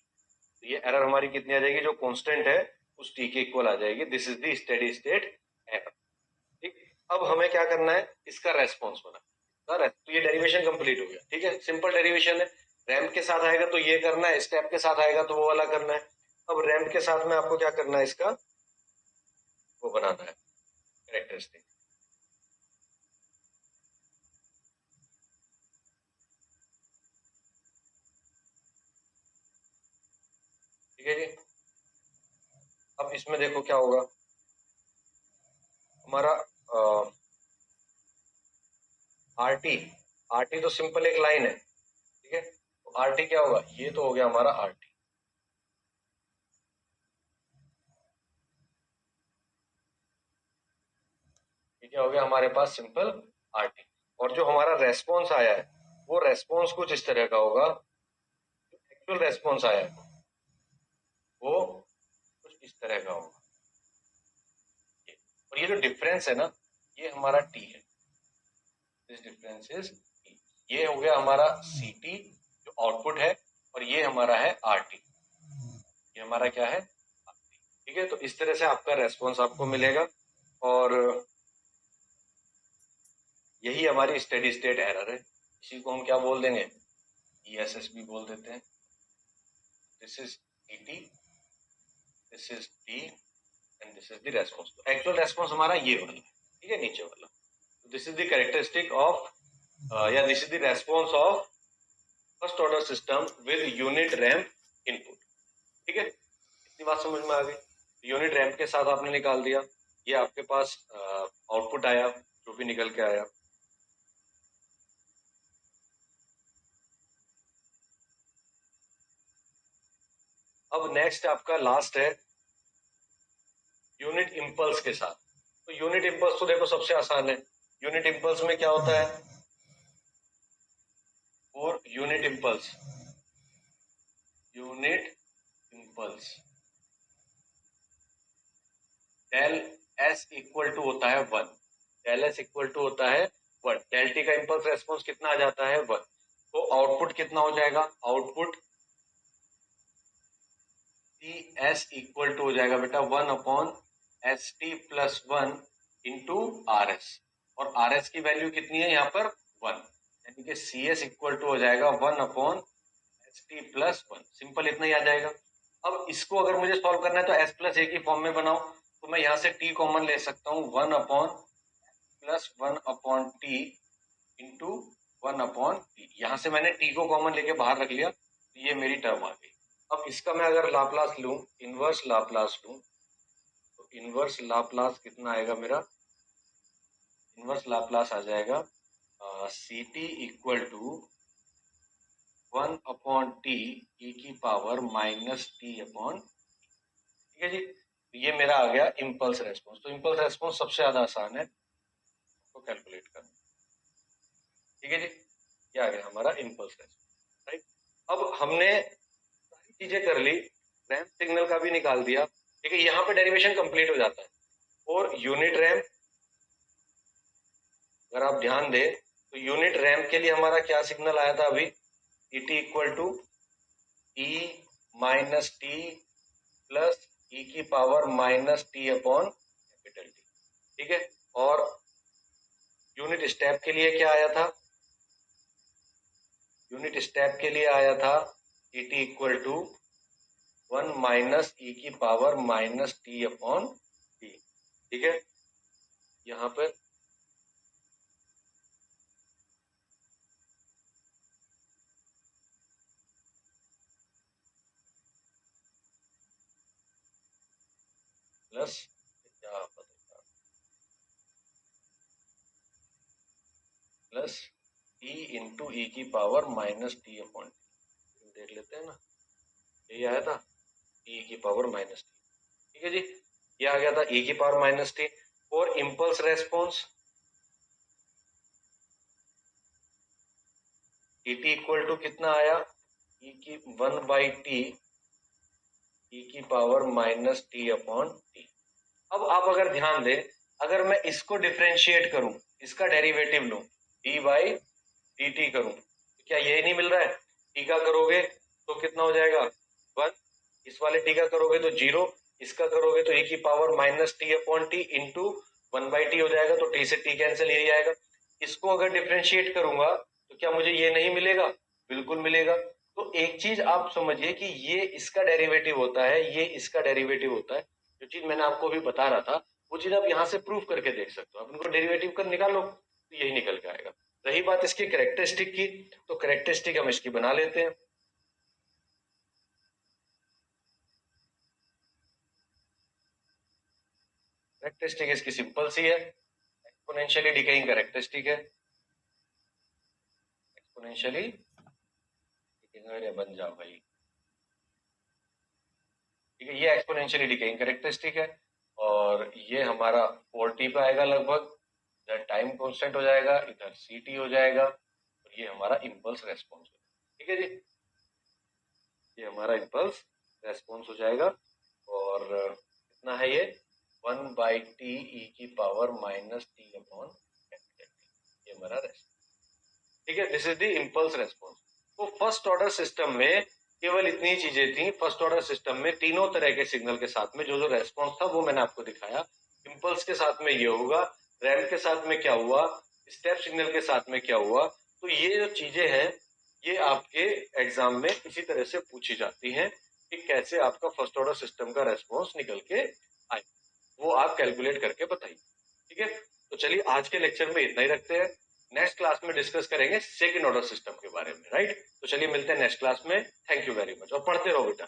तो ये एरर हमारी कितनी आ जाएगी, जो कांस्टेंट है उस t के इक्वल आ जाएगी। This is the steady state error, ठीक। अब हमें क्या करना है, इसका रेस्पॉन्स बना, तो ये डेरिवेशन कंप्लीट हो गया, ठीक है, सिंपल डेरिवेशन है। रैम्प के साथ आएगा तो ये करना है, स्टेप के साथ आएगा तो वो वाला करना है। अब रैम्प के साथ में आपको क्या करना है, इसका वो बनाना है कैरेक्टरिस्टिक, ठीक है जी। अब इसमें देखो क्या होगा, हमारा RT तो सिंपल एक लाइन है, ठीक है, तो RT क्या होगा, ये तो हो गया हमारा RT, ये क्या हो गया हमारे पास, सिंपल RT। और जो हमारा रेस्पॉन्स आया है वो रेस्पॉन्स कुछ इस तरह का होगा, एक्चुअल रेस्पॉन्स आया है वो कुछ इस तरह का होगा, और ये जो डिफरेंस है ना, ये हमारा T है, दिस डिफरेंस इज T। ये हो गया हमारा CT जो आउटपुट है, और ये हमारा है RT, ये हमारा क्या है, ठीक है। तो इस तरह से आपका रेस्पॉन्स आपको मिलेगा, और यही हमारी स्टेडी स्टेट एरर है। इसी को हम क्या बोल देंगे, ESS भी बोल देते हैं। This is ET, this is T, and this is the response. तो एक्चुअल रेस्पॉन्स हमारा ये वाला है, ठीक है, नीचे वाला। This is the characteristic of या this is the response of first order system with unit ramp input, ठीक है। इतनी बात समझ में आ गई। यूनिट रैम्प के साथ आपने निकाल दिया, ये आपके पास आउटपुट आया जो भी निकल के आया। अब नेक्स्ट आपका लास्ट है यूनिट इंपल्स के साथ। तो यूनिट इंपल्स तो देखो सबसे आसान है। यूनिट इंपल्स में क्या होता है, और unit impulse del S equal to होता है 1, डेल एस इक्वल टू होता है 1, डेल टी का इम्पल्स रेस्पॉन्स कितना आ जाता है 1, तो आउटपुट कितना हो जाएगा, output T S equal to हो जाएगा बेटा 1/ST+1 इंटू आर एस, और आर एस की वैल्यू कितनी है यहाँ पर 1, यानी कि सी एस इक्वल टू हो जाएगा 1/ST+1, सिंपल इतना ही आ जाएगा। अब इसको अगर मुझे सॉल्व करना है तो s प्लस ए की फॉर्म में बनाओ, तो मैं यहाँ से t कॉमन ले सकता हूँ 1/+1/t इंटू 1/t, यहाँ से मैंने t को कॉमन लेके बाहर रख लिया, तो ये मेरी टर्म आ गई। अब इसका मैं अगर लाप्लास लूं, इनवर्स लाप्लास लूं, तो इनवर्स लाप्लास कितना आएगा मेरा, इनवर्स लाप्लास आ जाएगा C T equal to 1/t e की पावर -t/, ठीक है जी। ये मेरा आ गया इम्पल्स रेस्पॉन्स। तो इम्पल्स रेस्पॉन्स सबसे ज्यादा आसान है तो कैलकुलेट करना, ठीक है जी। ये आ गया हमारा इम्पल्स रेस्पॉन्स, राइट। अब हमने सारी चीजें कर ली, रैंप सिग्नल का भी निकाल दिया, ठीक है। यहाँ पे डेरिवेशन कंप्लीट हो जाता है, और यूनिट रैंप अगर आप ध्यान दें तो यूनिट रैंप के लिए हमारा क्या सिग्नल आया था अभी, E T equal to E minus T plus E की पावर -t/T, ठीक है। और यूनिट स्टेप के लिए क्या आया था, यूनिट स्टेप के लिए आया था E T equal to 1 minus E की पावर -t/T, ठीक है। यहाँ पर प्लस क्या प्लस टी इंटू ई की पावर -t/T, देख लेते हैं ना, यही आया था e की पावर -t, ठीक है जी। ये आ गया था e की पावर -t। और impulse response e t equal to कितना आया, e की 1/t e की पावर -t/T। अब आप अगर ध्यान दें, अगर मैं इसको डिफरेंशिएट करूं, इसका डेरिवेटिव लूं, d/dt करूं, तो क्या यही नहीं मिल रहा है, t का करोगे तो कितना हो जाएगा 1, इस वाले t का करोगे तो 0, इसका करोगे तो e की पावर -t/T इंटू 1/t हो जाएगा, तो t से t कैंसिल, यही आएगा। इसको अगर डिफरेंशिएट करूंगा तो क्या मुझे ये नहीं मिलेगा, बिल्कुल मिलेगा। तो एक चीज आप समझिए कि ये इसका डेरिवेटिव होता है, ये इसका डेरिवेटिव होता है। जो चीज मैंने आपको अभी बता रहा था वो चीज आप यहाँ से प्रूव करके देख सकते हो, आप इनको डेरिवेटिव कर निकालो तो यही निकल के आएगा। रही बात इसकी कैरेक्टरिस्टिक की, तो कैरेक्टरिस्टिक हम इसकी बना लेते हैं। कैरेक्टरिस्टिक इसकी सिंपल सी है, एक्सपोनेंशियली डिकेइंग कैरेक्टरिस्टिक है, एक्सपोनेंशियली डिकेइंग, बन जाओ भाई, ठीक है। ये एक्सपोनेंशियली डिकेइंग कैरेक्टरिस्टिक है, और ये हमारा 4t पे आएगा लगभग, इधर टाइम कांस्टेंट हो जाएगा, इधर ct हो जाएगा, और ये हमारा इम्पल्स रेस्पॉन्स, ठीक है जी। ये हमारा इम्पल्स रेस्पॉन्स हो जाएगा, और कितना है ये 1/t e की पावर -t/, ये हमारा रेस्पॉन्स, ठीक है। This is the impulse response. तो फर्स्ट ऑर्डर सिस्टम में केवल इतनी चीजें थी। फर्स्ट ऑर्डर सिस्टम में तीनों तरह के सिग्नल के साथ में जो जो रेस्पॉन्स था वो मैंने आपको दिखाया। इम्पल्स के साथ में ये होगा, रैंप के साथ में क्या हुआ, स्टेप सिग्नल के साथ में क्या हुआ। तो ये जो चीजें हैं ये आपके एग्जाम में इसी तरह से पूछी जाती हैं कि कैसे आपका फर्स्ट ऑर्डर सिस्टम का रेस्पॉन्स निकल के आए, वो आप कैलकुलेट करके बताइए, ठीक है। तो चलिए आज के लेक्चर में इतना ही रखते हैं, नेक्स्ट क्लास में डिस्कस करेंगे सेकंड ऑर्डर सिस्टम के बारे में, राइट। तो चलिए मिलते हैं नेक्स्ट क्लास में, थैंक यू वेरी मच, और पढ़ते रहो बेटा।